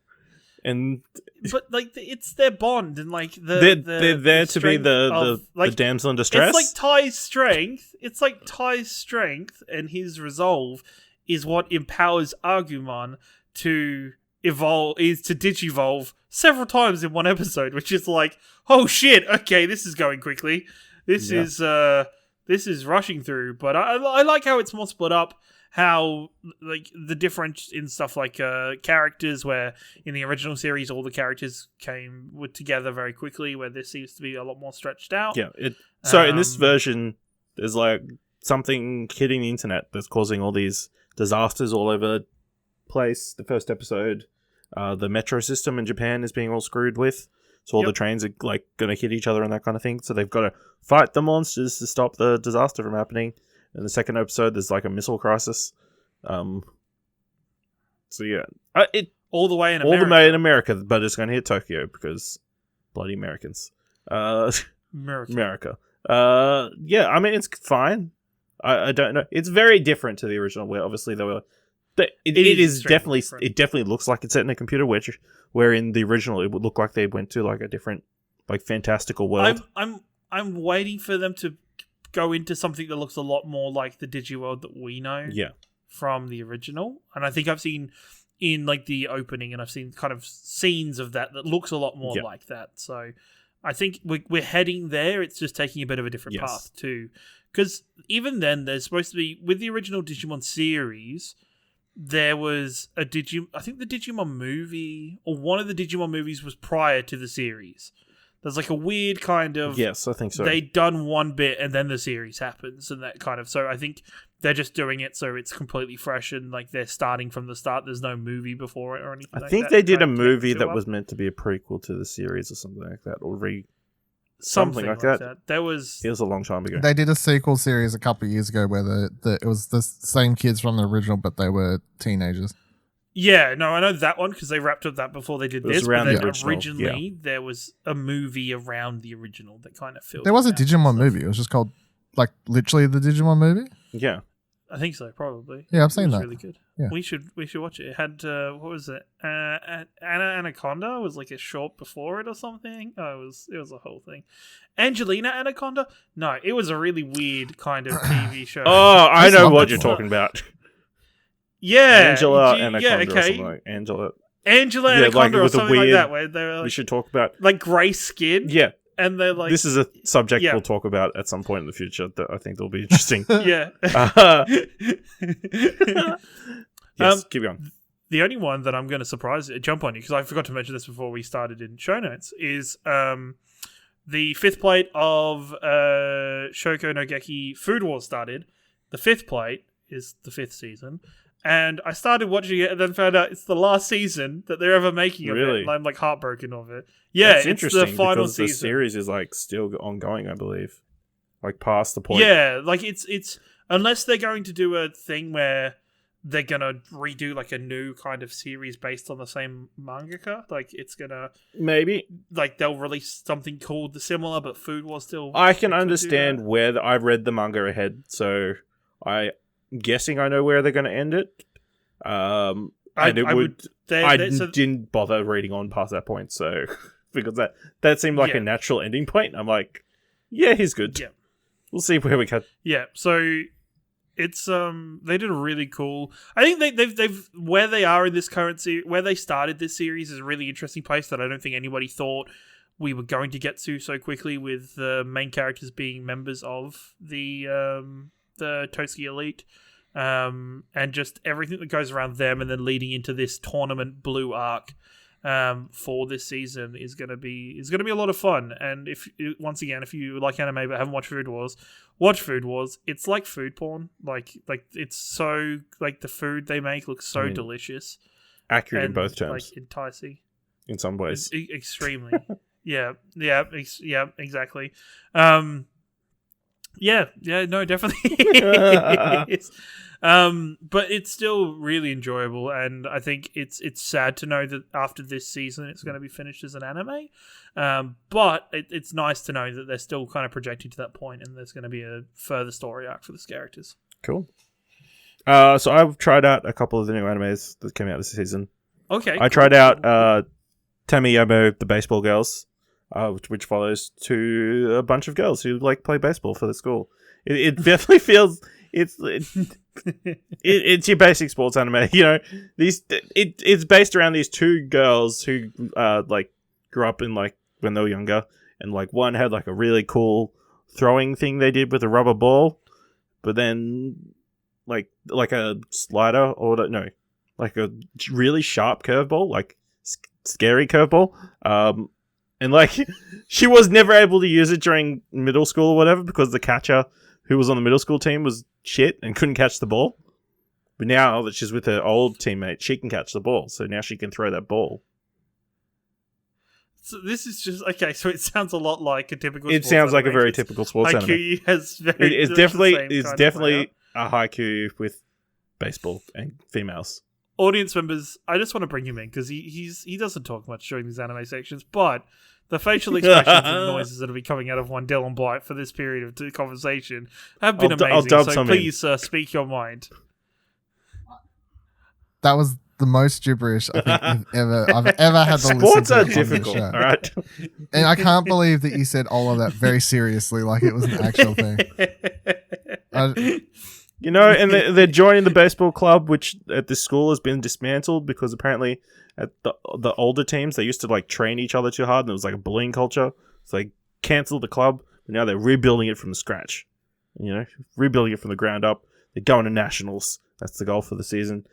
but like it's their bond, and like they're there to be the damsel in distress. It's like Ty's strength. It's like Ty's strength and his resolve is what empowers Agumon to digivolve several times in one episode, which is like, oh shit, okay, this is going quickly. This is rushing through, but I like how it's more split up. how like the difference in stuff like characters, where in the original series all the characters were together very quickly, where this seems to be a lot more stretched out. Yeah. So in this version, there's like something hitting the internet that's causing all these disasters all over the place. The first episode, the metro system in Japan is being all screwed with. So all the trains are like going to hit each other and that kind of thing. So they've got to fight the monsters to stop the disaster from happening. In the second episode, there's like a missile crisis. So yeah, all the way in America, but it's going to hit Tokyo because bloody Americans. America. Yeah, I mean it's fine. I don't know. It's very different to the original, where obviously they were. It is definitely different. It definitely looks like it's set in a computer, where in the original it would look like they went to like a different, like fantastical world. I'm waiting for them to go into something that looks a lot more like the Digiworld that we know. Yeah. From the original, and I think I've seen in like the opening, and I've seen kind of scenes of that looks a lot more like that. So I think we're heading there. It's just taking a bit of a different path too, because even then there's supposed to be, with the original Digimon series, there was I think the Digimon movie, or one of the Digimon movies, was prior to the series. There's like a weird kind of... Yes, I think so. They'd done one bit and then the series happens, and that kind of... So I think they're just doing it so it's completely fresh, and like they're starting from the start. There's no movie before it or anything like that. I think they did a movie that was meant to be a prequel to the series or something like that, or something like that. There was... It was a long time ago. They did a sequel series a couple of years ago where it was the same kids from the original, but they were teenagers. Yeah, no, I know that one because they wrapped up that before they did this. But then originally, there was a movie around the original that kind of filled. There was a Digimon movie. It was just called, like, literally the Digimon movie. Yeah, I think so. Probably. Yeah, I've seen that. Really good. Yeah. We should watch it. It had what was it? Anaconda was like a short before it or something. Oh, it was a whole thing. Angelina Anaconda? No, it was a really weird kind of TV show. Oh, I know what you're talking about. Yeah, Angela Anaconda or something like Angela Anaconda or something like that. Where they're we should talk about like grey skin. Yeah, and they're like, this is a subject we'll talk about at some point in the future that I think will be interesting. Yeah. Yes, keep going. The only one that I'm going to jump on you, because I forgot to mention this before we started in show notes, is the fifth plate of Shoko no Geki Food Wars started. The fifth plate is the fifth season. And I started watching it and then found out it's the last season that they're ever making of it. And I'm like heartbroken of it. Yeah, that's interesting, the final because season. The series is like still ongoing, I believe. Like past the point. Yeah, like it's unless they're going to do a thing where they're gonna redo like a new kind of series based on the same mangaka. Like it's gonna maybe like they'll release something called the similar, but Food Wars still. I can understand where I've read the manga ahead, so I'm guessing I know where they're going to end it. I didn't bother reading on past that point, so because that seemed like a natural ending point. I'm like, yeah, he's good. Yeah, we'll see where we go. Yeah, so it's they did a really cool. I think they've where they are in this current series, where they started this series is a really interesting place that I don't think anybody thought we were going to get to so quickly, with the main characters being members of the Totsuki Elite. And just everything that goes around them, and then leading into this tournament blue arc for this season is gonna be a lot of fun. And if you like anime but haven't watched Food Wars, watch Food Wars. It's like food porn. Like it's so like the food they make looks so delicious, accurate in both terms, like enticing in some ways, extremely. yeah, exactly. No, definitely. But it's still really enjoyable, and I think it's sad to know that after this season it's going to be finished as an anime. But it's nice to know that they're still kind of projecting to that point, and there's going to be a further story arc for this characters. Cool. So I've tried out a couple of the new animes that came out this season. Okay. I tried out Tamiyomo, the Baseball Girls. Which follows to a bunch of girls who like play baseball for the school. It definitely feels it's your basic sports anime. You know, it's based around these two girls who like grew up in like when they were younger, and like one had like a really cool throwing thing they did with a rubber ball, but then like a slider or like a really sharp curveball, like scary curveball. And like she was never able to use it during middle school or whatever because the catcher who was on the middle school team was shit and couldn't catch the ball. But now that she's with her old teammate, she can catch the ball. So now she can throw that ball. So this is just okay. So it sounds a lot like a typical. It sounds like a very typical sports anime. Haikyuu has very. It's definitely a haiku with baseball and females. Audience members, I just want to bring him in because he doesn't talk much during these anime sections, but the facial expressions and noises that will be coming out of one Dylan Blight for this period of conversation have been amazing. I'll dub so please, speak your mind. That was the most gibberish I think I've ever had to listen to. Sports are on this difficult, show. all right? And I can't believe that you said all of that very seriously, like it was an actual thing. You know, and they're joining the baseball club, which at this school has been dismantled because apparently at the older teams, they used to like train each other too hard and it was like a bullying culture. So they cancelled the club, but now they're rebuilding it from scratch. You know, rebuilding it from the ground up. They're going to nationals. That's the goal for the season.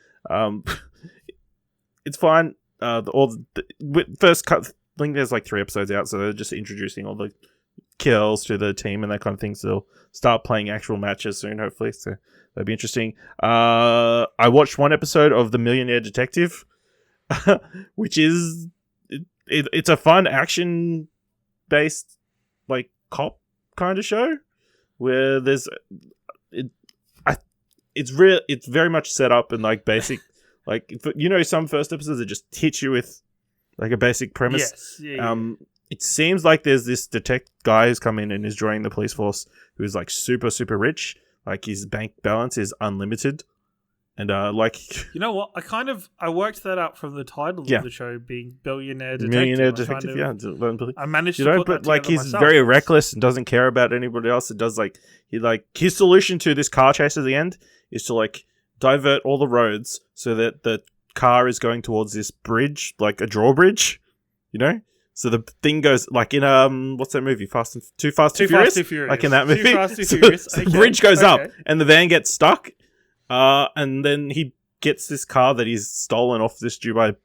It's fine. First cut, I think there's like 3 episodes out, so they're just introducing all the kills to the team and that kind of thing. So they'll start playing actual matches soon, hopefully. So that'll be interesting. I watched 1 episode of The Millionaire Detective, which is it's a fun action based like cop kind of show where there's it's very much set up and like basic. Like, you know, some first episodes that just hit you with like a basic premise. Yes. Yeah. It seems like there's this detective guy who's come in and is joining the police force who's like super, super rich. Like his bank balance is unlimited. And like... You know what? I worked that out from the title of the show being Billionaire Detective. Millionaire Detective, I managed to put that like he's myself. very reckless and doesn't care about anybody else. It does like... his solution to this car chase at the end is to like divert all the roads so that the car is going towards this bridge, like a drawbridge, you know? So the thing goes like in what's that movie? Too Fast, Too Furious? Like in that movie. Too Fast, Too Furious. So the bridge goes up and the van gets stuck. And then he gets this car that he's stolen off this Dubai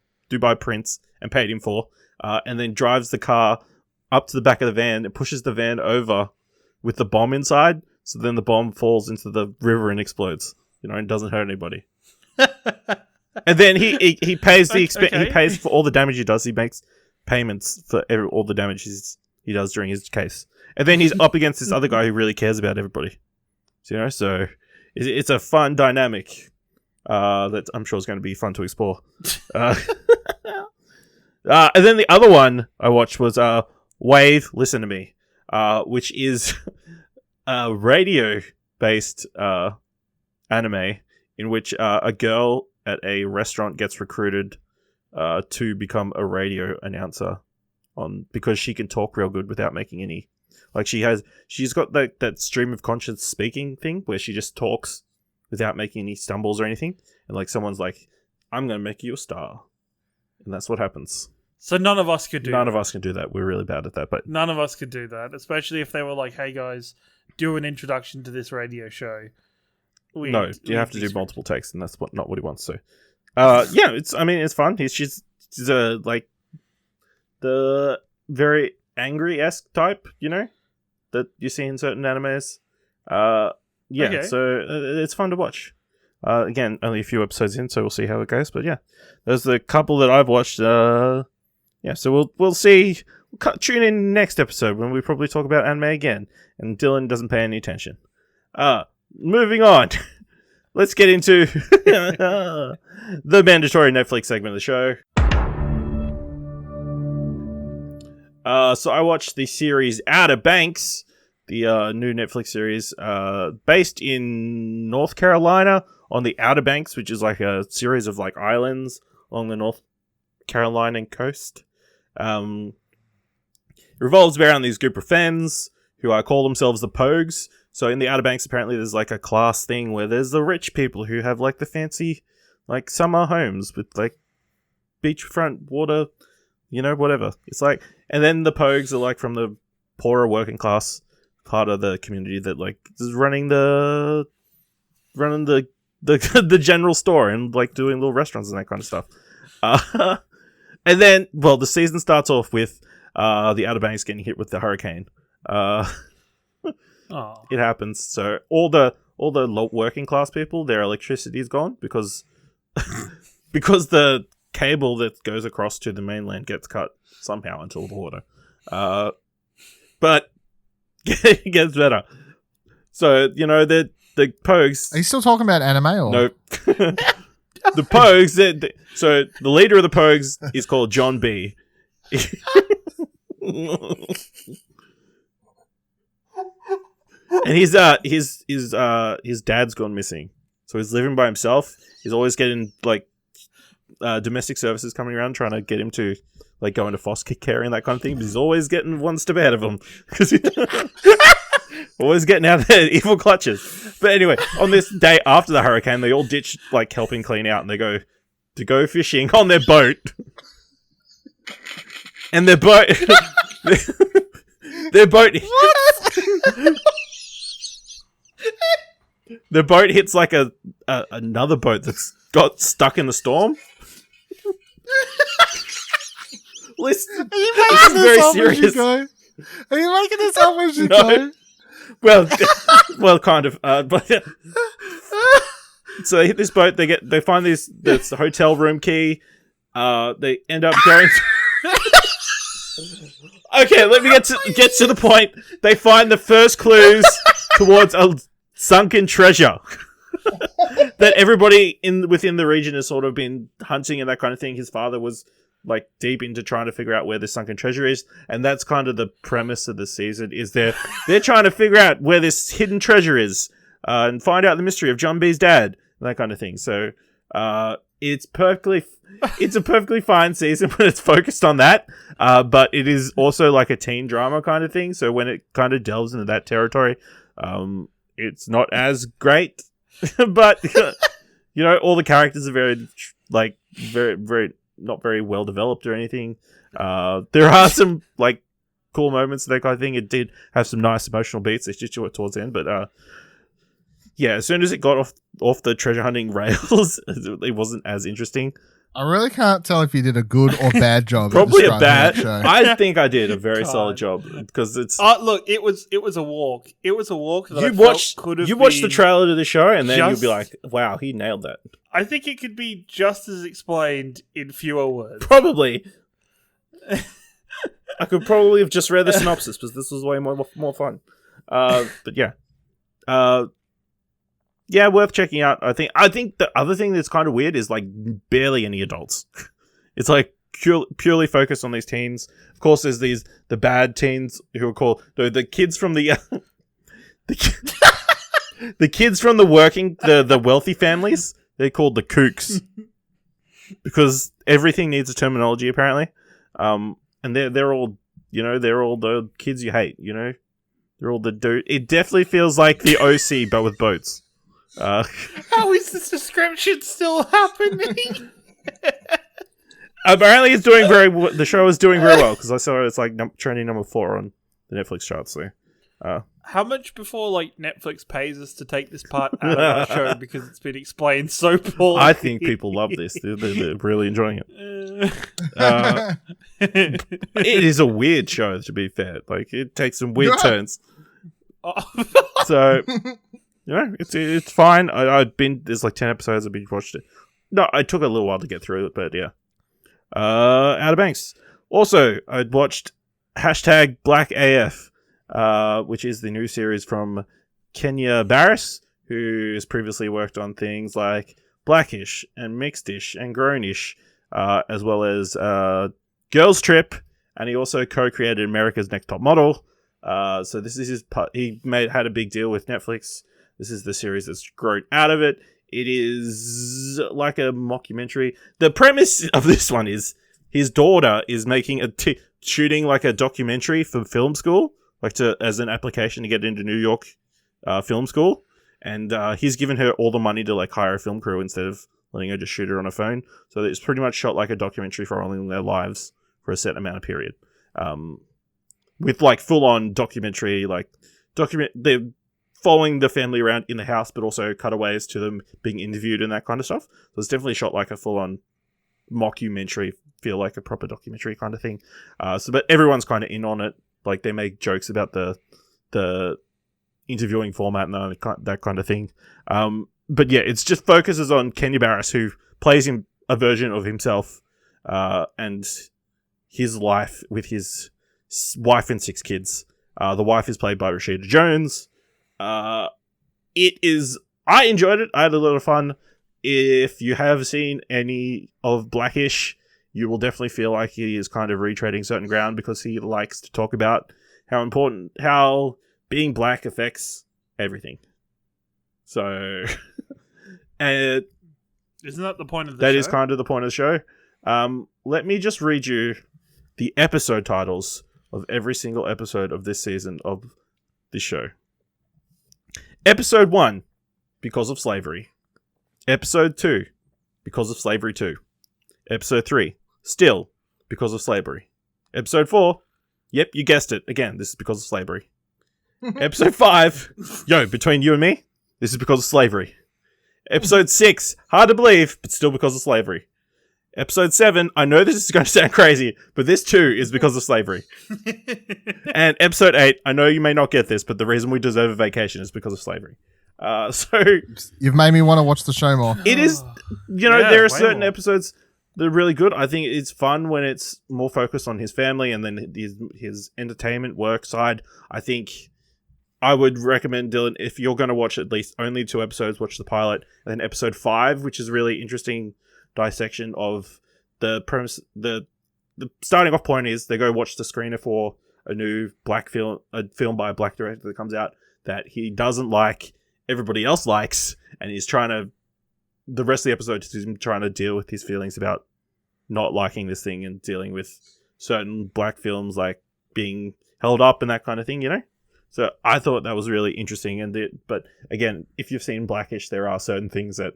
prince and paid him for, and then drives the car up to the back of the van and pushes the van over with the bomb inside. So then the bomb falls into the river and explodes, you know, and doesn't hurt anybody. And then he pays he pays for all the damage he does. He makes payments for all the damage he does during his case. And then he's up against this other guy who really cares about everybody. So, you know, so it's a fun dynamic that I'm sure is going to be fun to explore. And then the other one I watched was Wave, Listen to Me, which is a radio-based anime in which a girl at a restaurant gets recruited to become a radio announcer because she can talk real good without making any... Like she's got that stream of conscious speaking thing where she just talks without making any stumbles or anything. And like someone's like, I'm going to make you a star. And that's what happens. So none of us could do that. None of us can do that. We're really bad at that. But none of us could do that, especially if they were like, hey guys, do an introduction to this radio show. You have to do multiple takes and that's not what he wants to. Yeah, it's fun. She's like the very angry-esque type, you know, that you see in certain animes. Okay. So it's fun to watch. Again, only a few episodes in, so we'll see how it goes. But yeah, there's the couple that I've watched. Yeah, so we'll see. Tune in next episode when we probably talk about anime again, and Dylan doesn't pay any attention. Moving on. Let's get into the mandatory Netflix segment of the show. So I watched the series Outer Banks, the new Netflix series, based in North Carolina on the Outer Banks, which is like a series of like islands along the North Carolina coast. It revolves around these group of friends who call themselves the Pogues. So in the Outer Banks, apparently there's like a class thing where there's the rich people who have like the fancy like summer homes with like beachfront water, you know, whatever. It's like, and then the Pogues are like from the poorer working class part of the community that like is running the the general store and like doing little restaurants and that kind of stuff. And then, well, the season starts off with the Outer Banks getting hit with the hurricane. It happens. So all the working class people, their electricity is gone because the cable that goes across to the mainland gets cut somehow into the water. But it gets better. So, you know, the Pogues... Are you still talking about anime? Or? Nope. The Pogues... So, the leader of the Pogues is called John B. And his dad's gone missing. So he's living by himself. He's always getting, like, domestic services coming around trying to get him to, like, go into foster care and that kind of thing. But he's always getting one step ahead of him. Because always getting out of their evil clutches. But anyway, on this day after the hurricane, they all ditch, like, helping clean out. And they go to go fishing on their boat. And their boat... their boat... The boat hits like another boat that's got stuck in the storm. Listen, Are you making this is very this up serious. as you go? Are you making this up as you go? Well, kind of. But so they hit this boat. They find this hotel room key. They end up going. Okay, let me get to the point. They find the first clues towards a sunken treasure that everybody within the region has sort of been hunting and that kind of thing. His father was like deep into trying to figure out where this sunken treasure is, and that's kind of the premise of the season. Is they're trying to figure out where this hidden treasure is and find out the mystery of John B's dad and that kind of thing. So it's a perfectly fine season when it's focused on that, but it is also like a teen drama kind of thing. So when it kind of delves into that territory, it's not as great, but you know, all the characters are very not very well developed or anything. There are some like cool moments that kind of thing. It did have some nice emotional beats, especially towards the end, but yeah, as soon as it got off the treasure hunting rails, it wasn't as interesting. I really can't tell if you did a good or bad job. Probably a at bad. describing that show. I think I did a very solid job because it's. Look, it was a walk. It was a walk that You watched the trailer to the show, and then you'll be like, "Wow, he nailed that." I think it could be just as explained in fewer words. Probably. I could probably have just read the synopsis because this was way more fun. But yeah. Yeah, worth checking out. I think the other thing that's kind of weird is like barely any adults. It's like purely focused on these teens. Of course, there's the bad teens who are called the kids from the the kids from the wealthy families. They're called the kooks because everything needs a terminology apparently. And they're all the kids you hate. You know, they're all the dude. It definitely feels like the OC but with boats. How is this description still happening? Apparently, it's doing the show is doing very well because I saw it's like trending number 4 on the Netflix charts. So, how much before like Netflix pays us to take this part out of our show because it's been explained so poorly? I think people love this. They're really enjoying it. It is a weird show, to be fair. Like it takes some weird turns. So. Yeah, it's fine. There's like 10 episodes. I've been watched it. No, it took a little while to get through it, but yeah. Outer Banks. Also, I watched #BlackAF, which is the new series from Kenya Barris, who has previously worked on things like Blackish and Mixedish and Grownish, as well as Girls Trip, and he also co-created America's Next Top Model. So this is his part. He had a big deal with Netflix. This is the series that's grown out of it. It is like a mockumentary. The premise of this one is his daughter is making shooting like a documentary for film school, like as an application to get into New York film school. And he's given her all the money to like hire a film crew instead of letting her just shoot her on a phone. So it's pretty much shot like a documentary following their lives for a set amount of period. With like full on documentary, like they're following the family around in the house, but also cutaways to them being interviewed and that kind of stuff. So it's definitely shot like a full-on mockumentary, feel like a proper documentary kind of thing. But everyone's kind of in on it. Like, they make jokes about the interviewing format and that kind of thing. But yeah, it's just focuses on Kenya Barris, who plays a version of himself and his life with his wife and 6 kids. The wife is played by Rashida Jones. I enjoyed it. I had a lot of fun. If you have seen any of Blackish, you will definitely feel like he is kind of retreading certain ground, because he likes to talk about how being black affects everything. So, and isn't that the point of the show? That is kind of the point of the show. Let me just read you the episode titles of every single episode of this season of this show. Episode 1, Because of Slavery. Episode 2, Because of Slavery 2. Episode 3, Still, Because of Slavery. Episode 4, yep, you guessed it. Again, this is because of slavery. Episode 5, Between You and Me, this is because of slavery. Episode 6, Hard to Believe, but still because of slavery. Episode 7, I know this is going to sound crazy, but this too is because of slavery. And episode 8, I know you may not get this, but the reason we deserve a vacation is because of slavery. So you've made me want to watch the show more. It is, there are certain episodes that are really good. I think it's fun when it's more focused on his family and then his entertainment work side. I think I would recommend, Dylan, if you're going to watch at least only 2 episodes, watch the pilot, and then episode 5, which is a really interesting dissection of the premise. The starting off point is they go watch the screener for a new a film by a black director that comes out that he doesn't like, everybody else likes, and he's trying to, the rest of the episode is him trying to deal with his feelings about not liking this thing and dealing with certain black films like being held up and that kind of thing, So I thought that was really interesting. But again, if you've seen Blackish, there are certain things that,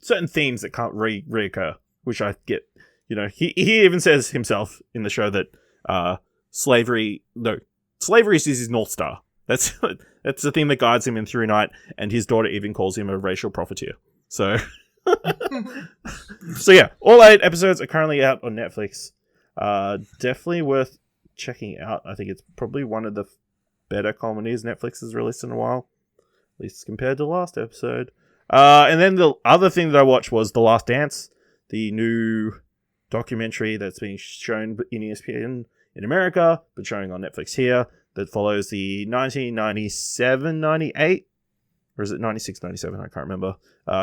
certain themes that can't reoccur, which I get. He even says himself in the show that slavery is his North Star. That's the thing that guides him in Through Night, and his daughter even calls him a racial profiteer. So, so yeah, all 8 episodes are currently out on Netflix. Definitely worth checking out. I think it's probably one of the better comedies Netflix has released in a while, at least compared to the last episode. And then the other thing that I watched was The Last Dance, the new documentary that's being shown in ESPN in America, but showing on Netflix here, that follows the 1997-98, or is it 96-97? I can't remember.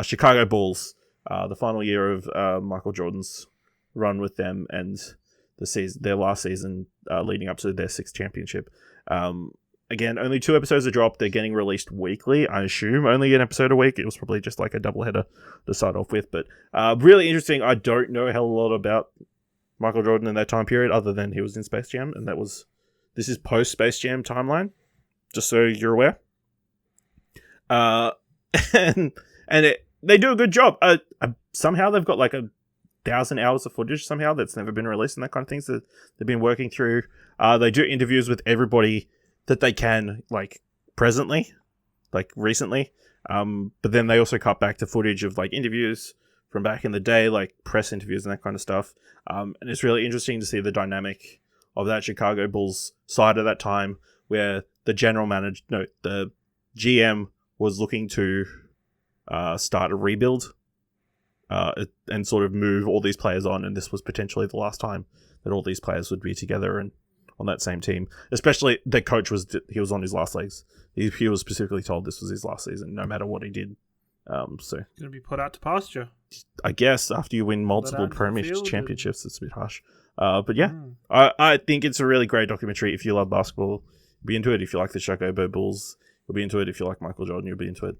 Chicago Bulls, the final year of Michael Jordan's run with them, and their last season leading up to their 6th championship. Again, only 2 episodes are dropped. They're getting released weekly. I assume only an episode a week. It was probably just like a doubleheader to start off with. But really interesting. I don't know a hell of a lot about Michael Jordan in that time period, other than he was in Space Jam, and this is post Space Jam timeline, just so you're aware. And they do a good job. Somehow they've got like 1,000 hours of footage somehow that's never been released and that kind of things that they've been working through. They do interviews with everybody that they can, like presently, like recently. But then they also cut back to footage of like interviews from back in the day, like press interviews and that kind of stuff. And it's really interesting to see the dynamic of that Chicago Bulls side at that time, where the the GM was looking to start a rebuild and sort of move all these players on, and this was potentially the last time that all these players would be together and on that same team. Especially the coach was on his last legs. He was specifically told this was his last season, no matter what he did. So gonna be put out to pasture, I guess, after you win multiple Premiership championships. It's a bit harsh. But yeah, I think it's a really great documentary. If you love basketball, you'll be into it. If you like the Chicago Bulls, you'll be into it. If you like Michael Jordan, you'll be into it.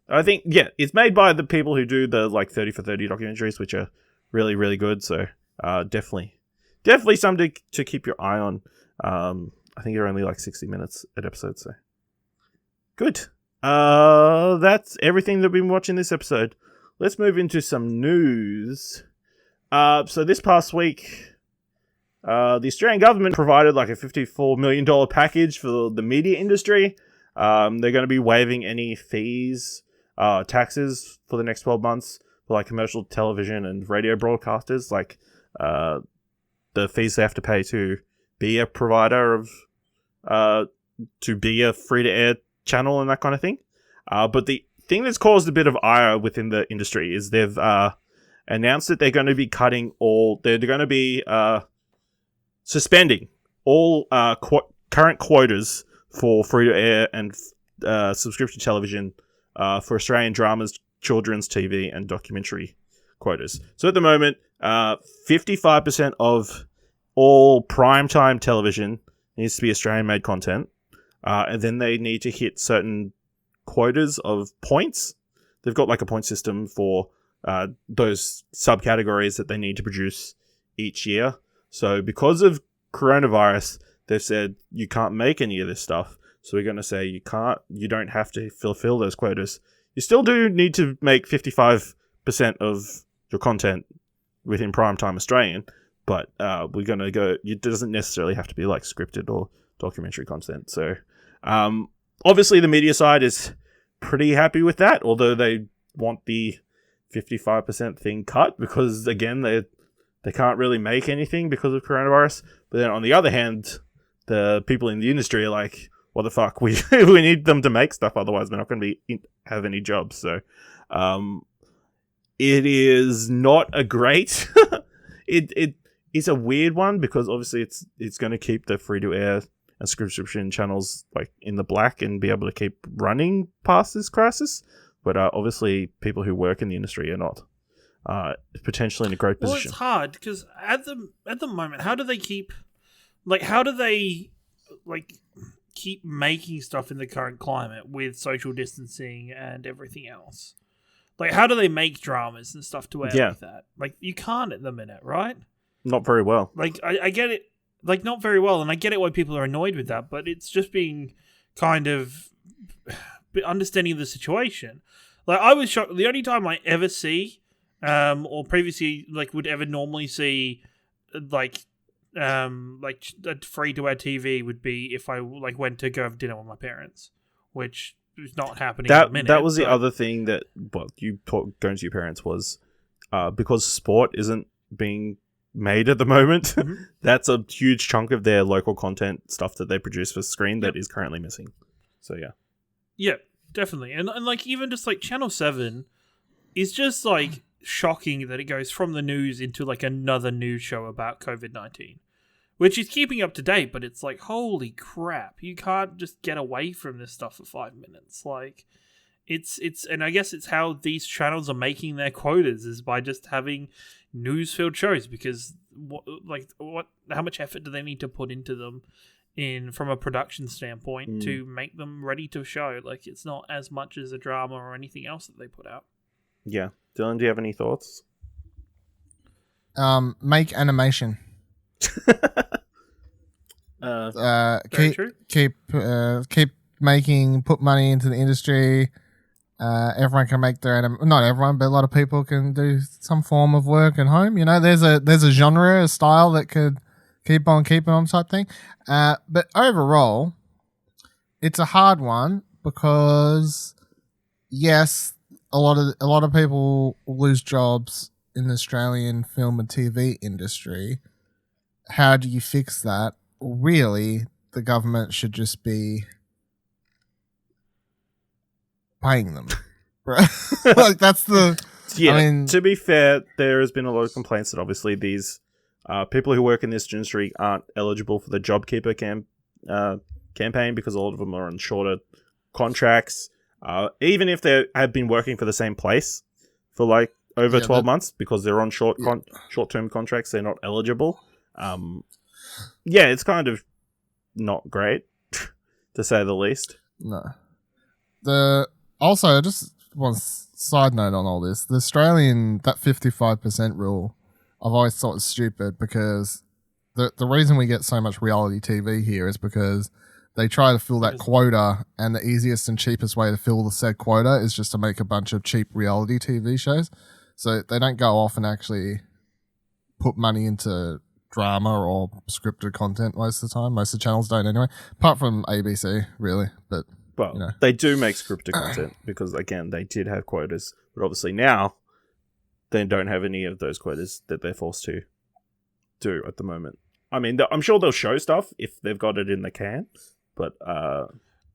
I think, yeah, it's made by the people who do the like 30 for 30 documentaries, which are really, really good. So definitely something to keep your eye on. I think you're only like 60 minutes an episode, so good. That's everything that we've been watching this episode. Let's move into some news. So this past week, the Australian government provided like a $54 million package for the media industry. They're going to be waiving any fees, taxes for the next 12 months for like commercial television and radio broadcasters, like the fees they have to pay to be a provider of, to be a free-to-air channel and that kind of thing. But the thing that's caused a bit of ire within the industry is they've announced that they're going to be they're going to be suspending all current quotas for free-to-air and subscription television for Australian dramas, children's TV, and documentary quotas. So at the moment, 55% of all primetime television needs to be Australian-made content, and then they need to hit certain quotas of points. They've got like a point system for those subcategories that they need to produce each year. So because of coronavirus, they've said you can't make any of this stuff. So we're going to say you don't have to fulfill those quotas. You still do need to make 55% of your content within primetime Australian, but we're going to go, it doesn't necessarily have to be like scripted or documentary content. So obviously the media side is pretty happy with that, although they want the 55% thing cut because, again, they can't really make anything because of coronavirus. But then on the other hand, the people in the industry are like, what the fuck? We need them to make stuff, otherwise we're not going to have any jobs. So it is not a great... it is a weird one because obviously it's going to keep the free-to-air and subscription channels like in the black and be able to keep running past this crisis. But obviously people who work in the industry are not potentially in a great position. Well, it's hard because at the moment, how do they keep making stuff in the current climate with social distancing and everything else? Like, how do they make dramas and stuff to air like that? Like, you can't at the minute, right? Not very well. Like, I get it. Like, not very well, and I get it why people are annoyed with that, but it's just being kind of understanding of the situation. Like, I was shocked. The only time I ever see, or previously, like, would ever normally see, like a free-to-air TV would be if I, like, went to go have dinner with my parents, which is not happening at the minute. That was the other thing that, going to your parents was, because sport isn't being made at the moment, that's a huge chunk of their local content stuff that they produce for screen that is currently missing. So yeah, definitely. And like, even just like Channel 7 is just like shocking that it goes from the news into like another news show about COVID-19, which is keeping up to date, but it's like, holy crap, you can't just get away from this stuff for 5 minutes. Like, it's and I guess it's how these channels are making their quotas, is by just having news-filled shows, because how much effort do they need to put into them from a production standpoint to make them ready to show? Like, it's not as much as a drama or anything else that they put out. Yeah. Dylan, do you have any thoughts? Make animation. Keep making, put money into the industry. Everyone can make their not everyone, but a lot of people can do some form of work at home. You know, there's a genre, a style that could keep on keeping on type thing. But overall, it's a hard one because yes, a lot of people lose jobs in the Australian film and TV industry. How do you fix that? Really, the government should just be paying them. Like, that's the... Yeah, I mean, to be fair, there has been a lot of complaints that obviously these people who work in this industry aren't eligible for the JobKeeper campaign because a lot of them are on shorter contracts. Even if they have been working for the same place for like over 12 months, because they're on short-term contracts, they're not eligible. It's kind of not great, to say the least. No. Also, just one side note on all this. The Australian, that 55% rule, I've always thought is stupid, because the reason we get so much reality TV here is because they try to fill that quota, and the easiest and cheapest way to fill the said quota is just to make a bunch of cheap reality TV shows. So they don't go off and actually put money into drama or scripted content most of the time. Most of the channels don't anyway, apart from ABC, really. But Well, you know. they do make scripted content because, again, they did have quotas, but obviously now they don't have any of those quotas that they're forced to do at the moment. I mean, I'm sure they'll show stuff if they've got it in the can, but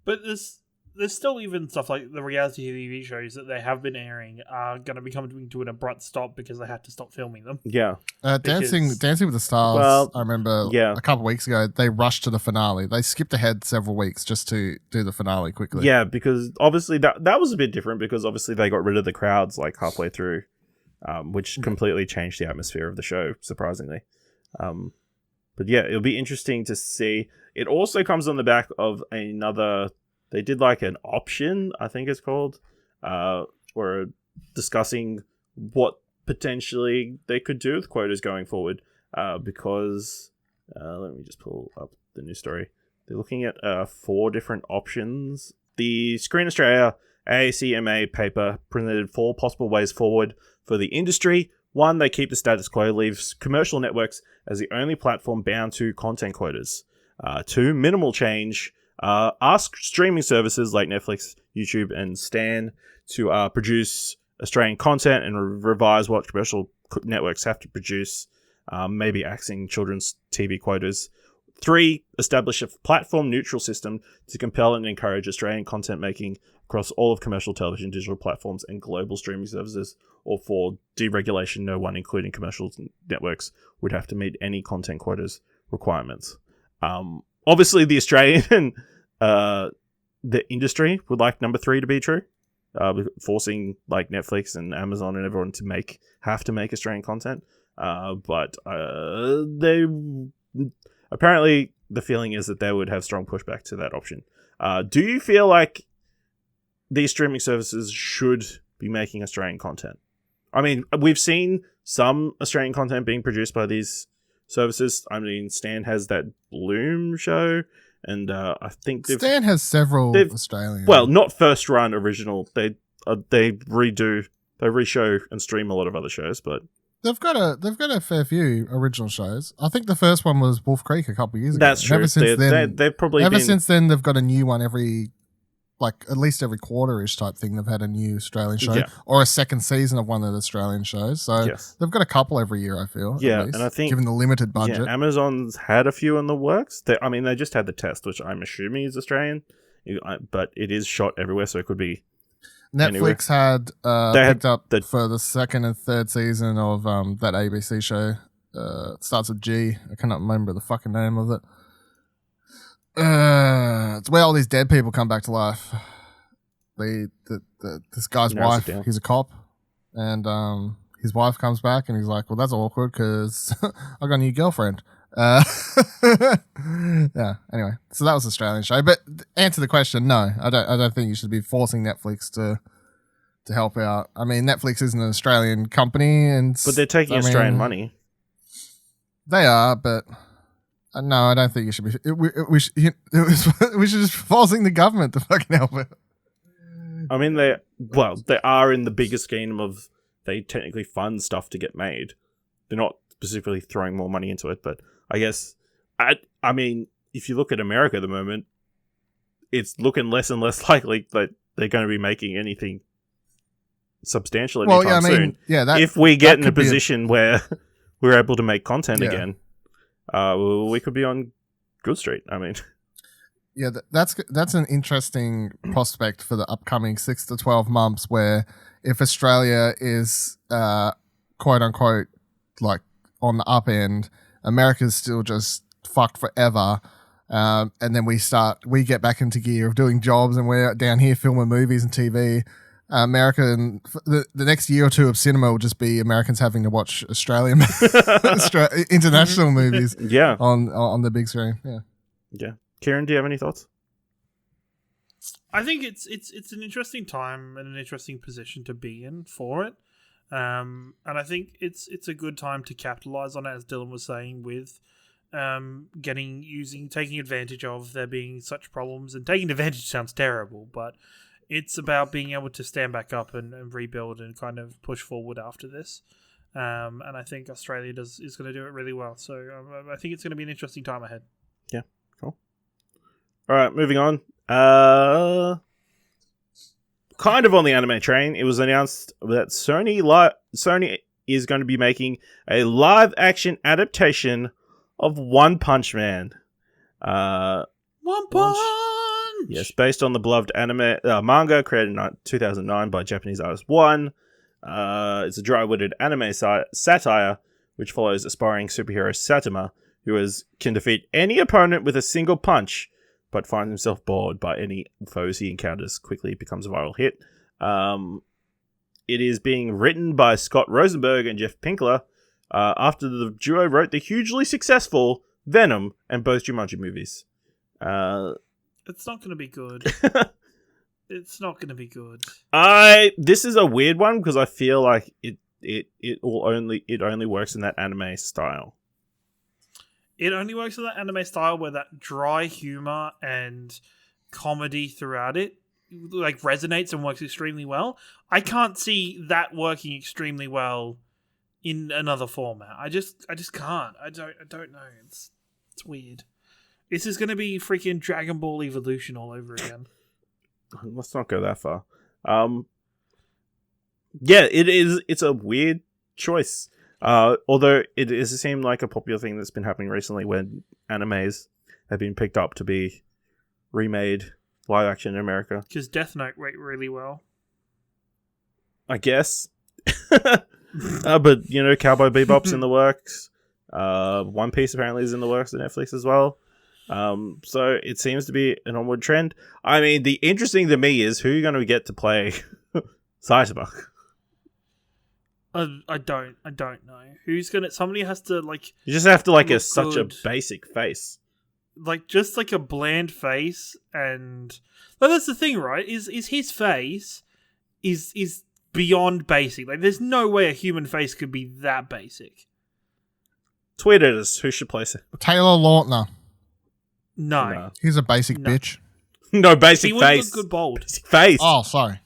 there's still even stuff like the reality TV shows that they have been airing are going to be coming to an abrupt stop because they had to stop filming them. yeah. Dancing with the Stars, Well, I remember a couple of weeks ago, they rushed to the finale. They skipped ahead several weeks just to do the finale quickly. Yeah, because obviously that was a bit different because obviously they got rid of the crowds like halfway through, which completely changed the atmosphere of the show, surprisingly. But yeah, it'll be interesting to see. It also comes on the back of another... They did like an option, I think it's called, or discussing what potentially they could do with quotas going forward. Because let me just pull up the news story. They're looking at 4 different options. The Screen Australia AACMA paper presented 4 possible ways forward for the industry. 1, they keep the status quo, leaves commercial networks as the only platform bound to content quotas. 2, minimal change. Ask streaming services like Netflix, YouTube, and Stan to produce Australian content and revise what commercial networks have to produce, maybe axing children's TV quotas. 3, establish a platform-neutral system to compel and encourage Australian content making across all of commercial television, digital platforms, and global streaming services. Or 4, deregulation. No one, including commercial networks, would have to meet any content quotas requirements. Obviously, the Australian the industry would like number 3 to be true, forcing like Netflix and Amazon and everyone to have to make Australian content. But they apparently the feeling is that they would have strong pushback to that option. Do you feel like these streaming services should be making Australian content? I mean, we've seen some Australian content being produced by these services. I mean, Stan has that Bloom show, and I think Stan has several Australian. Well, not first run original. They reshow and stream a lot of other shows, but they've got a fair few original shows. I think the first one was Wolf Creek a couple of years ago. That's true. Since then, they've got a new one at least every quarter-ish type thing. They've had a new Australian show or a second season of one of the Australian shows. So they've got a couple every year, I feel. Yeah, at least, and I think given the limited budget, Amazon's had a few in the works. They just had the test, which I'm assuming is Australian, but it is shot everywhere, so it could be. Netflix had picked up for the second and third season of that ABC show. It starts with G. I cannot remember the fucking name of it. It's where all these dead people come back to life. This guy's wife, he's a cop, and his wife comes back, and he's like, "Well, that's awkward because I got a new girlfriend." Yeah. Anyway, so that was an Australian show. But answer the question: no, I don't think you should be forcing Netflix to help out. I mean, Netflix isn't an Australian company, but they're taking Australian money. They are, but. No, I don't think you should be. We should just be forcing the government to fucking help it. I mean, they are in the bigger scheme of they technically fund stuff to get made. They're not specifically throwing more money into it, but I guess I mean, if you look at America at the moment, it's looking less and less likely that they're going to be making anything substantial anytime soon. Yeah, if we get in a position where we're able to make content again. We could be on good street. I mean, yeah, that's an interesting prospect for the upcoming 6 to 12 months. Where if Australia is quote unquote like on the up end, America's still just fucked forever, and then we get back into gear of doing jobs, and we're down here filming movies and TV. America and the next year or two of cinema will just be Americans having to watch Australian international movies on the big screen. Yeah. Ciaran, do you have any thoughts? I think it's an interesting time and an interesting position to be in for it. And I think it's a good time to capitalize on it, as Dylan was saying, with taking advantage of there being such problems. And taking advantage sounds terrible, but it's about being able to stand back up and rebuild and kind of push forward after this. And I think Australia is going to do it really well. So I think it's going to be an interesting time ahead. Yeah, cool. All right, moving on. Kind of on the anime train, it was announced that Sony is going to be making a live-action adaptation of One Punch Man. One Punch! Yes, based on the beloved anime manga created in 2009 by Japanese artist One. It's a dry-witted anime satire which follows aspiring superhero Saitama, who can defeat any opponent with a single punch, but finds himself bored by any foes he encounters. Quickly becomes a viral hit. It is being written by Scott Rosenberg and Jeff Pinkler after the duo wrote the hugely successful Venom and both Jumanji movies. It's not going to be good. It's not going to be good. This is a weird one because I feel like it only works in that anime style. It only works in that anime style where that dry humor and comedy throughout it like resonates and works extremely well. I can't see that working extremely well in another format. I just can't. I don't know. It's weird. This is going to be freaking Dragon Ball Evolution all over again. Let's not go that far. Yeah, it is. It's a weird choice. Although it seemed like a popular thing that's been happening recently when animes have been picked up to be remade live action in America. Because Death Note went really well. I guess. But, Cowboy Bebop's in the works. One Piece apparently is in the works at Netflix as well. So it seems to be an onward trend. I mean, the interesting to me is who you're going to get to play Saitama. I don't know. Who's gonna? Somebody has to like. You just have to like such a good. basic face, like just like a bland face, and but that's the thing, right? Is his face is beyond basic. Like, there's no way a human face could be that basic. Tweet at us who should place it. Taylor Lautner. No. He's a basic No. bitch. No, basic He face. was good bold. Basic face. Oh, sorry.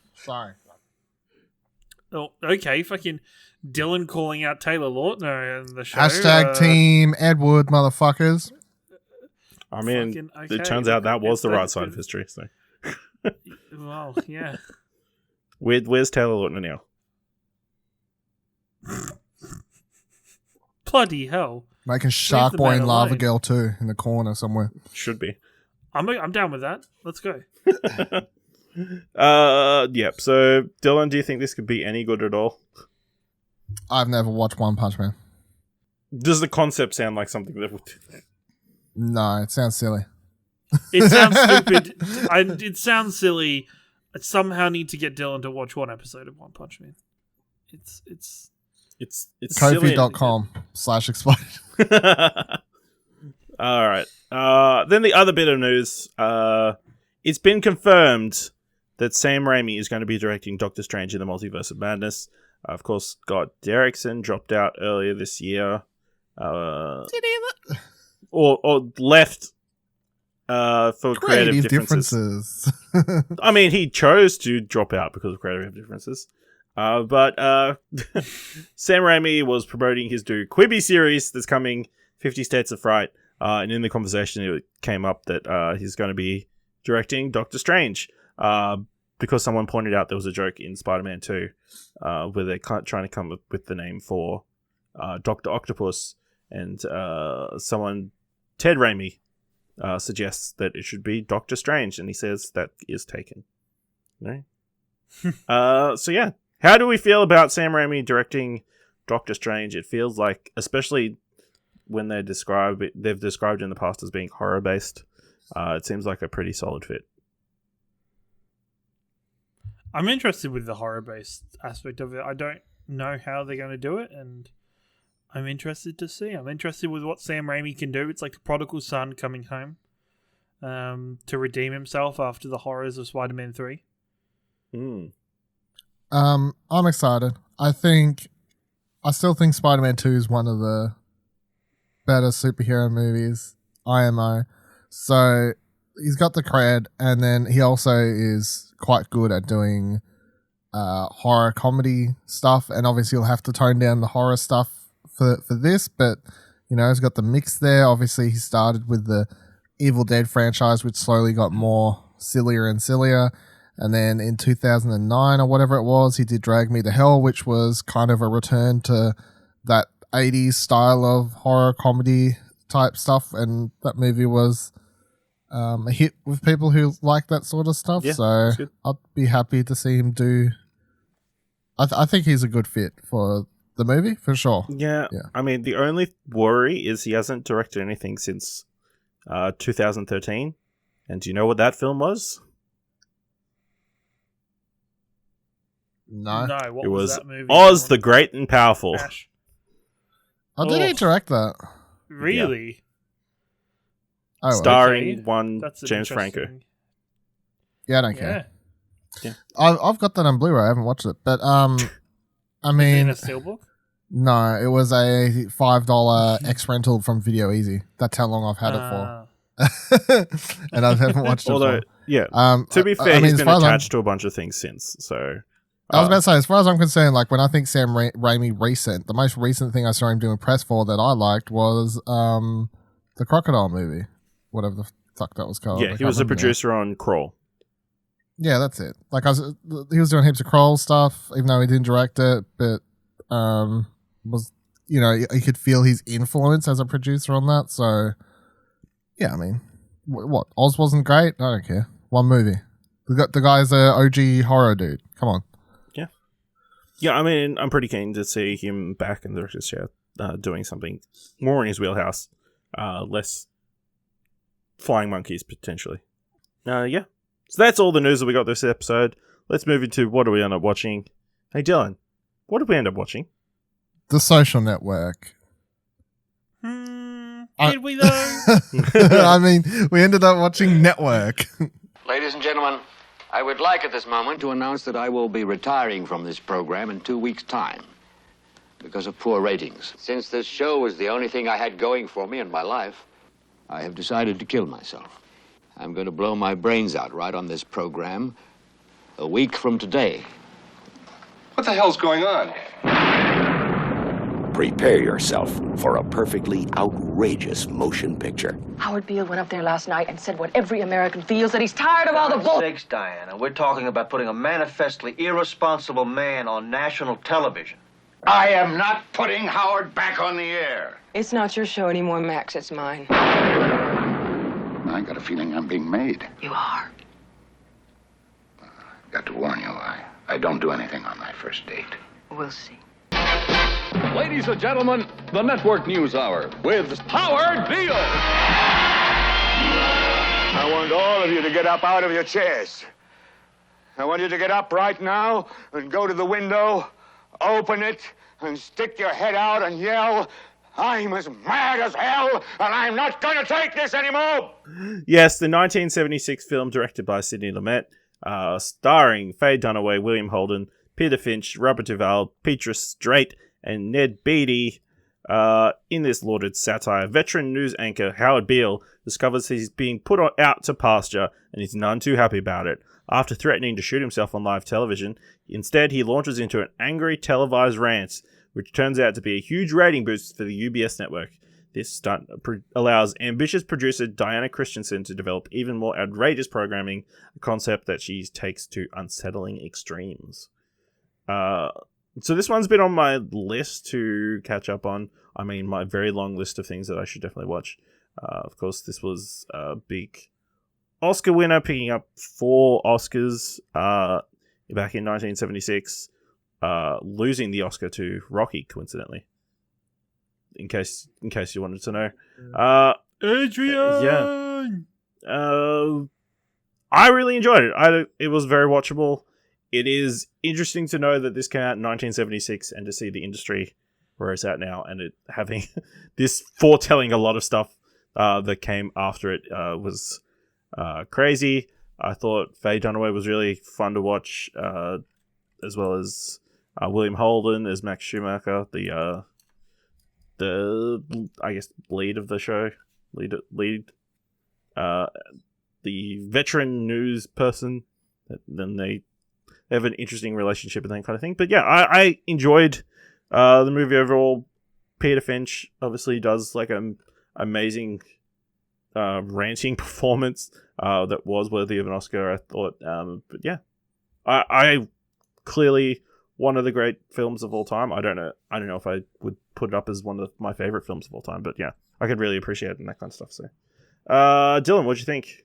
Oh, okay, fucking Dylan calling out Taylor Lautner in the show. Hashtag Team Edward, motherfuckers. I mean, fucking, okay. it turns out that was the That's right side good. of history. So, Well, yeah. where's Taylor Lautner now? Bloody hell. Making Shark the Boy man and Lava alone. Girl too in the corner somewhere. Should be. I'm down with that. Let's go. Yep. So, Dylan, do you think this could be any good at all? I've never watched One Punch Man. Does the concept sound like something that would? No, it sounds silly. It sounds stupid. It sounds silly. I somehow need to get Dylan to watch one episode of One Punch Man. It's Kofi.com/explode. All right. Then the other bit of news. It's been confirmed that Sam Raimi is going to be directing Doctor Strange in the Multiverse of Madness. Of course, Scott Derrickson dropped out earlier this year. Did he? Or left for creative differences. I mean, he chose to drop out because of creative differences. But Sam Raimi was promoting his new Quibi series that's coming, 50 States of Fright. And in the conversation, it came up that he's going to be directing Doctor Strange. Because someone pointed out there was a joke in Spider-Man 2 where they're trying to come up with the name for Dr. Octopus. And Ted Raimi, suggests that it should be Doctor Strange. And he says that is taken. No? So yeah. How do we feel about Sam Raimi directing Doctor Strange? It feels like, especially when they've described in the past as being horror-based, it seems like a pretty solid fit. I'm interested with the horror-based aspect of it. I don't know how they're going to do it, and I'm interested to see. I'm interested with what Sam Raimi can do. It's like the prodigal son coming home to redeem himself after the horrors of Spider-Man 3. I'm excited. I still think Spider-Man 2 is one of the better superhero movies, IMO. So he's got the cred, and then he also is quite good at doing horror comedy stuff, and obviously he'll have to tone down the horror stuff for this, but he's got the mix there. Obviously he started with the Evil Dead franchise, which slowly got more sillier and sillier. And then in 2009 or whatever it was, he did Drag Me to Hell, which was kind of a return to that 80s style of horror comedy type stuff. And that movie was a hit with people who like that sort of stuff. Yeah, so that's good. I'd be happy to see him do. I think he's a good fit for the movie, for sure. Yeah. Yeah. I mean, the only worry is he hasn't directed anything since 2013. And do you know what that film was? No. No, what It was was that movie? Oz the Great and Powerful. Ash. Oh, did he direct that? Really? Oh, well. Starring Okay. one That's an James Franco. interesting- Yeah, I don't care. Yeah. I've got that on Blu-ray. I haven't watched it, but I In mean, a steelbook? no, it was a $5 X rental from Video Easy. That's how long I've had Ah. it for, and I haven't watched it. Although, for. yeah, to be fair, I mean, he's as been far as I'm- attached to a bunch of things since. So I was about to say, as far as I'm concerned, like when I think Sam Raimi recent, the most recent thing I saw him doing press for that I liked was the Crocodile movie, whatever the fuck that was called. I yeah, he can't was a remember now. producer on Crawl. Yeah, that's it. Like he was doing heaps of Kroll stuff, even though he didn't direct it, but was you could feel his influence as a producer on that. So yeah, I mean, what Oz wasn't great. I don't care. One movie. The guy's a OG horror dude. Come on. Yeah, I mean, I'm pretty keen to see him back in the director's chair, doing something more in his wheelhouse, less flying monkeys potentially. Yeah. So that's all the news that we got this episode. Let's move into what do we end up watching. Hey Dylan, what did we end up watching? The Social Network. Did we though? I mean, we ended up watching Network. Ladies and gentlemen, I would like at this moment to announce that I will be retiring from this program in 2 weeks' time because of poor ratings. Since this show was the only thing I had going for me in my life, I have decided to kill myself. I'm going to blow my brains out right on this program a week from today. What the hell's going on? Prepare yourself for a perfectly outrageous motion picture. Howard Beale went up there last night and said what every American feels, that he's tired of all the bull. Sakes, Diana, we're talking about putting a manifestly irresponsible man on national television. I am not putting Howard back on the air. It's not your show anymore, Max. It's mine. I got a feeling I'm being made. You are. Got to warn you, I don't do anything on my first date. We'll see. Ladies and gentlemen, the Network News Hour with Howard Beale. I want all of you to get up out of your chairs. I want you to get up right now and go to the window, open it, and stick your head out and yell, I'm as mad as hell, and I'm not going to take this anymore! Yes, the 1976 film directed by Sidney Lumet, starring Faye Dunaway, William Holden, Peter Finch, Robert Duvall, Petrus Straight, and Ned Beatty. In this lauded satire, veteran news anchor Howard Beale discovers he's being put out to pasture and is none too happy about it. After threatening to shoot himself on live television, instead he launches into an angry televised rant, which turns out to be a huge rating boost for the UBS network. This stunt allows ambitious producer Diana Christensen to develop even more outrageous programming, a concept that she takes to unsettling extremes. So this one's been on my list to catch up on. I mean, my very long list of things that I should definitely watch. Of course, this was a big Oscar winner, picking up 4 Oscars back in 1976, losing the Oscar to Rocky, coincidentally. In case you wanted to know. Adrian! Yeah. I really enjoyed it. It was very watchable. It is interesting to know that this came out in 1976 and to see the industry where it's at now and it having this foretelling a lot of stuff that came after it was crazy. I thought Faye Dunaway was really fun to watch, as well as William Holden as Max Schumacher, the I guess lead of the show, lead the veteran news person. Then they have an interesting relationship and that kind of thing. But yeah, I enjoyed the movie overall. Peter Finch obviously does like an amazing ranting performance that was worthy of an Oscar, I thought. But yeah, I clearly one of the great films of all time. I don't know if I would put it up as one of my favorite films of all time, but yeah, I could really appreciate it and that kind of stuff. So, Dylan, what do you think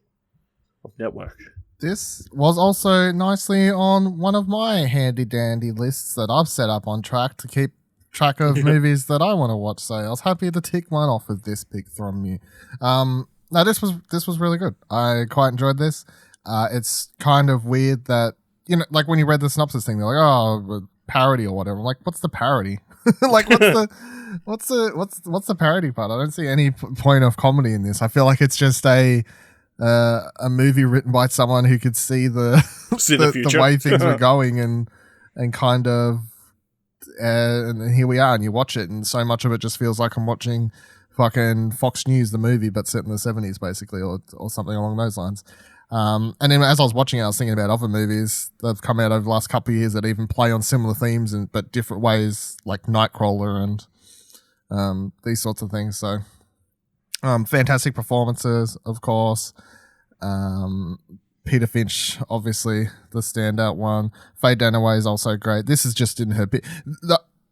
of Network? This was also nicely on one of my handy dandy lists that I've set up on Trakt to keep track of movies that I want to watch. So I was happy to tick one off with this pick from you. No, this was really good. I quite enjoyed this. It's kind of weird that, you know, like when you read the synopsis thing, they're like, oh, parody or whatever. I'm like, what's the parody? Like, what's the parody part? I don't see any point of comedy in this. I feel like it's just a movie written by someone who could see the the way things were going and kind of and here we are, and you watch it, and so much of it just feels like I'm watching fucking Fox News, the movie, but set in the 70s basically, or something along those lines. And then as I was watching it, I was thinking about other movies that have come out over the last couple of years that even play on similar themes but different ways, like Nightcrawler and these sorts of things. So fantastic performances, of course. Peter Finch, obviously the standout one. Faye Dunaway is also great. This is just in her bit.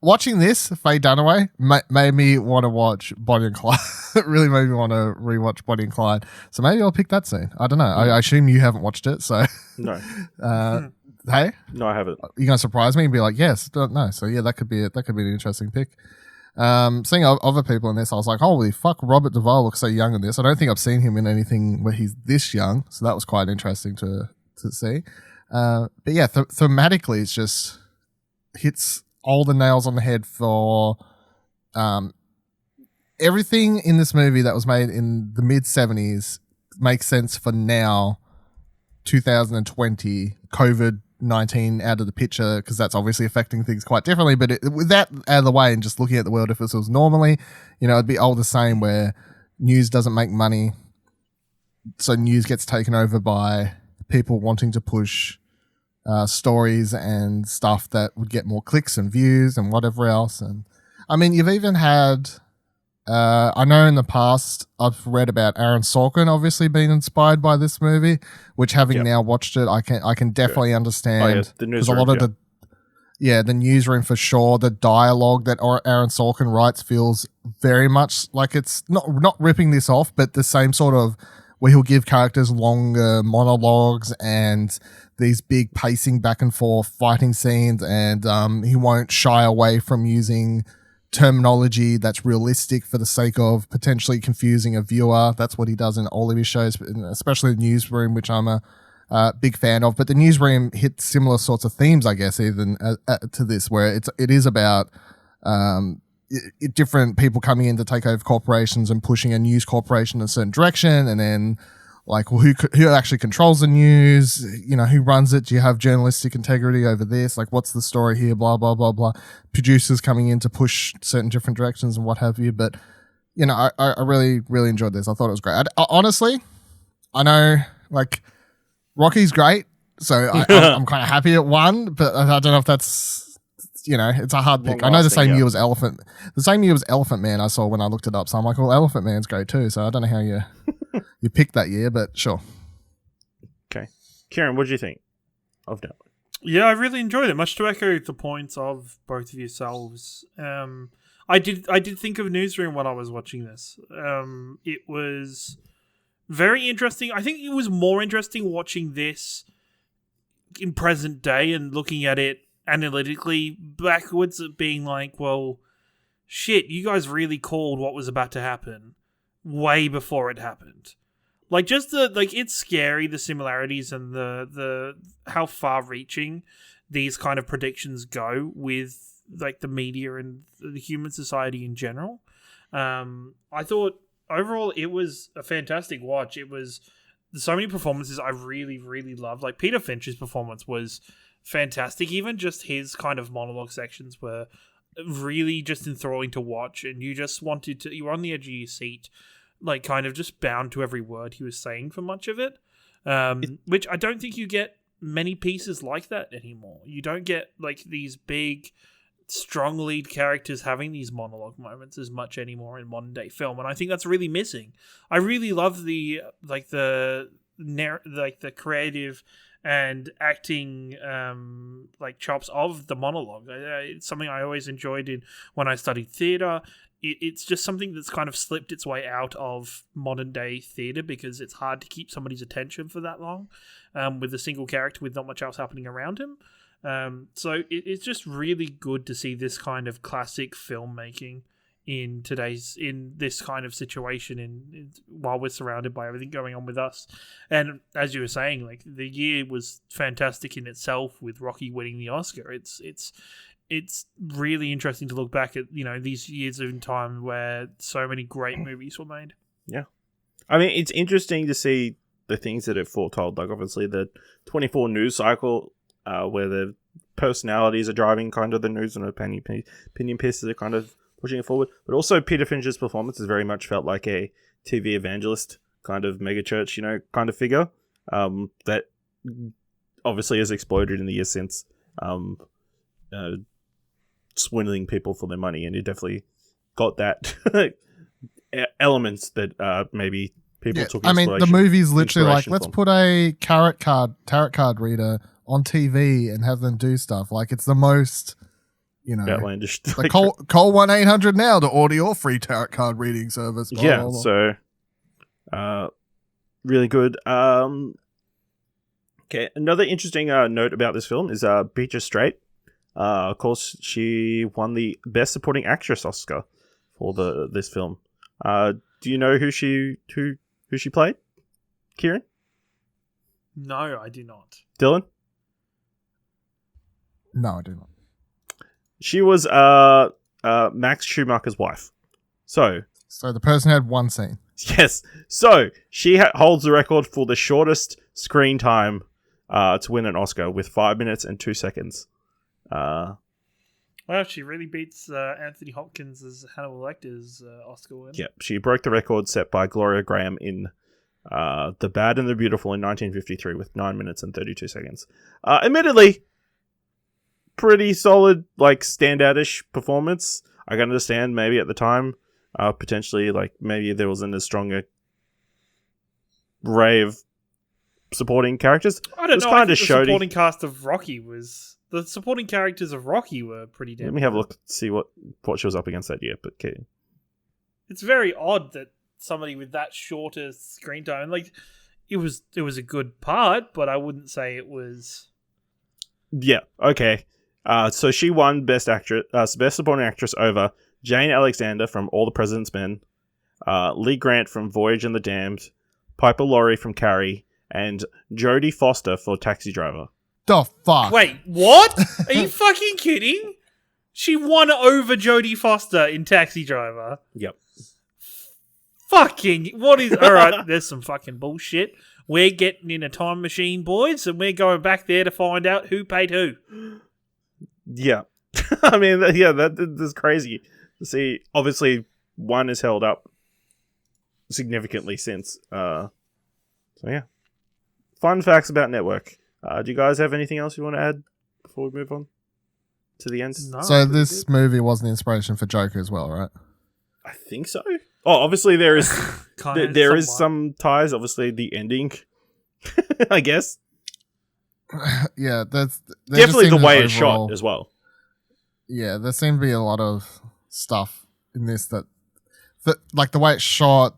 Watching this, Faye Dunaway made me want to watch Bonnie and Clyde. It really made me want to rewatch Bonnie and Clyde. So maybe I'll pick that scene. I don't know. I assume you haven't watched it, so No. Hey, No, I haven't. you gonna surprise me and be like, yes, no. So yeah, that could be an interesting pick. Seeing other people in this, I was like, holy fuck, Robert Duvall looks so young in this. I don't think I've seen him in anything where he's this young, so that was quite interesting to see. But yeah, thematically, it's just hits all the nails on the head for everything in this movie that was made in the mid-70s makes sense for now, 2020, COVID-19 out of the picture, because that's obviously affecting things quite differently. But with that out of the way and just looking at the world, if this was normally, you know, it'd be all the same, where news doesn't make money, so news gets taken over by people wanting to push stories and stuff that would get more clicks and views and whatever else. And I mean, you've even had I know in the past I've read about Aaron Sorkin obviously being inspired by this movie, which having now watched it, I can definitely understand. The because Newsroom, a lot of the Newsroom for sure. The dialogue that Aaron Sorkin writes feels very much like it's not ripping this off, but the same sort of where he'll give characters longer monologues and these big pacing back and forth fighting scenes, and he won't shy away from using terminology that's realistic for the sake of potentially confusing a viewer. That's what he does in all of his shows, especially the Newsroom, which I'm a big fan of. But the Newsroom hits similar sorts of themes, I guess, even to this, where it is about different people coming in to take over corporations and pushing a news corporation in a certain direction, and then like, well, who actually controls the news? You know, who runs it? Do you have journalistic integrity over this? Like, what's the story here? Blah, blah, blah, blah. Producers coming in to push certain different directions and what have you. But, you know, I really, really enjoyed this. I thought it was great. Honestly, I know, like, Rocky's great. So I'm kind of happy it won, but I don't know if that's, you know, it's a hard pick. I know the same year was Elephant Man I saw when I looked it up. So I'm like, well, Elephant Man's great too. So I don't know how you picked that year, but sure. Okay. Ciaran, what did you think of that? Yeah, I really enjoyed it. Much to echo the points of both of yourselves. I did think of Newsroom when I was watching this. It was very interesting. I think it was more interesting watching this in present day and looking at it analytically backwards, being like, well, shit, you guys really called what was about to happen way before it happened. Like, just it's scary, the similarities and the how far reaching these kind of predictions go with like the media and the human society in general. I thought overall it was a fantastic watch. It was so many performances I really, really loved. Like, Peter Finch's performance was fantastic. Even just his kind of monologue sections were really just enthralling to watch, and you just wanted to, you were on the edge of your seat, like kind of just bound to every word he was saying for much of it. Which I don't think you get many pieces like that anymore. You don't get like these big strong lead characters having these monologue moments as much anymore in modern day film, and I think that's really missing. I really love the creative and acting chops of the monologue. It's something I always enjoyed when I studied theatre. It's just something that's kind of slipped its way out of modern day theatre because it's hard to keep somebody's attention for that long with a single character with not much else happening around him. So it's just really good to see this kind of classic filmmaking in this kind of situation while we're surrounded by everything going on with us. And as you were saying, like, the year was fantastic in itself with Rocky winning the Oscar. It's really interesting to look back at, these years in time where so many great movies were made. Yeah. I mean, it's interesting to see the things that it foretold, like obviously the 24 news cycle, where the personalities are driving kind of the news and opinion pieces are kind of pushing it forward. But also Peter Finch's performance has very much felt like a TV evangelist kind of megachurch, kind of figure that obviously has exploded in the years since, swindling people for their money, and it definitely got that elements that maybe people took inspiration. I mean, the movie's literally like, let's put a tarot card reader on TV and have them do stuff. Like, it's the most, outlandish. Like, call 1-800 now to order your free tarot card reading service. Blah, yeah, blah, blah. So really good. Okay, another interesting note about this film is Beatrice Straight. Of course, she won the Best Supporting Actress Oscar for this film. Do you know who she played? Ciaran? No, I do not. Dylan? No, I do not. She was Max Schumacher's wife. So the person had one scene. Yes. So she holds the record for the shortest screen time to win an Oscar with 5 minutes and 2 seconds. Wow, she really beats Anthony Hopkins as Hannibal Lecter's Oscar win. Yep, she broke the record set by Gloria Graham in The Bad and the Beautiful in 1953 with 9 minutes and 32 seconds. Admittedly, pretty solid, like, standout-ish performance. I can understand maybe at the time, potentially, like, maybe there wasn't as strong a array of supporting characters. I don't know. Kind of the supporting cast of Rocky was... The supporting characters of Rocky were pretty damn. Let me have a look, see what she was up against that year. But okay. It's very odd that somebody with that shorter screen time, like, it was a good part, but I wouldn't say it was. Yeah. Okay. So she won Best Supporting Actress over Jane Alexander from All the President's Men, Lee Grant from Voyage and the Damned, Piper Laurie from Carrie, and Jodie Foster for Taxi Driver. The fuck? Wait, what? Are you fucking kidding? She won over Jodie Foster in Taxi Driver. Yep. Fucking, what is... Alright, there's some fucking bullshit. We're getting in a time machine, boys, and we're going back there to find out who paid who. Yeah. I mean, yeah, that's crazy to see. Obviously, one is held up significantly since. So, yeah. Fun facts about Network. Do you guys have anything else you want to add before we move on to the end? No, so this movie was the inspiration for Joker as well, right? I think so. Oh, obviously there is there is some ties. Obviously, the ending, I guess. Yeah, that's definitely the way it's shot as well. Yeah, there seemed to be a lot of stuff in this that like the way it's shot,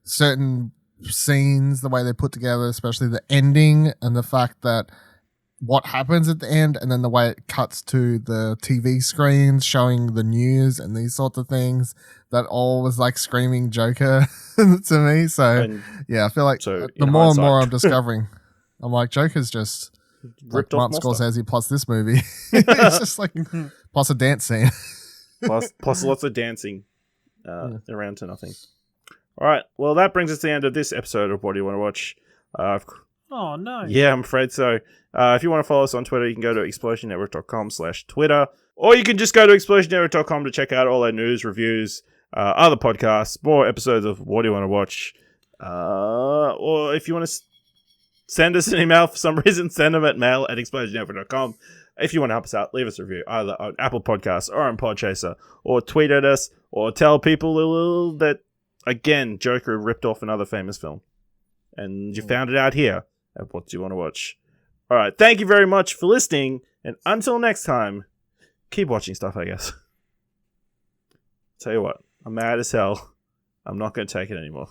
certain scenes, the way they put together, especially the ending and the fact that what happens at the end, and then the way it cuts to the TV screens showing the news and these sorts of things, that all was like screaming Joker to me. So yeah, I feel like the more and more I'm discovering, I'm like, Joker's just ripped off Martin Scorsese plus this movie. It's just like plus a dance scene, plus lots of dancing around to nothing. All right, well, that brings us to the end of this episode of What Do You Want to Watch? Oh, no. Yeah, I'm afraid so. If you want to follow us on Twitter, you can go to explosionnetwork.com/Twitter, or you can just go to explosionnetwork.com to check out all our news, reviews, other podcasts, more episodes of What Do You Want to Watch? Or if you want to send us an email for some reason, send them at mail@explosionnetwork.com. if you want to help us out, leave us a review either on Apple Podcasts or on Podchaser, or tweet at us, or tell people that, again, Joker ripped off another famous film. And you found it out here. And what do you want to watch? All right. Thank you very much for listening. And until next time, keep watching stuff, I guess. Tell you what, I'm mad as hell. I'm not going to take it anymore.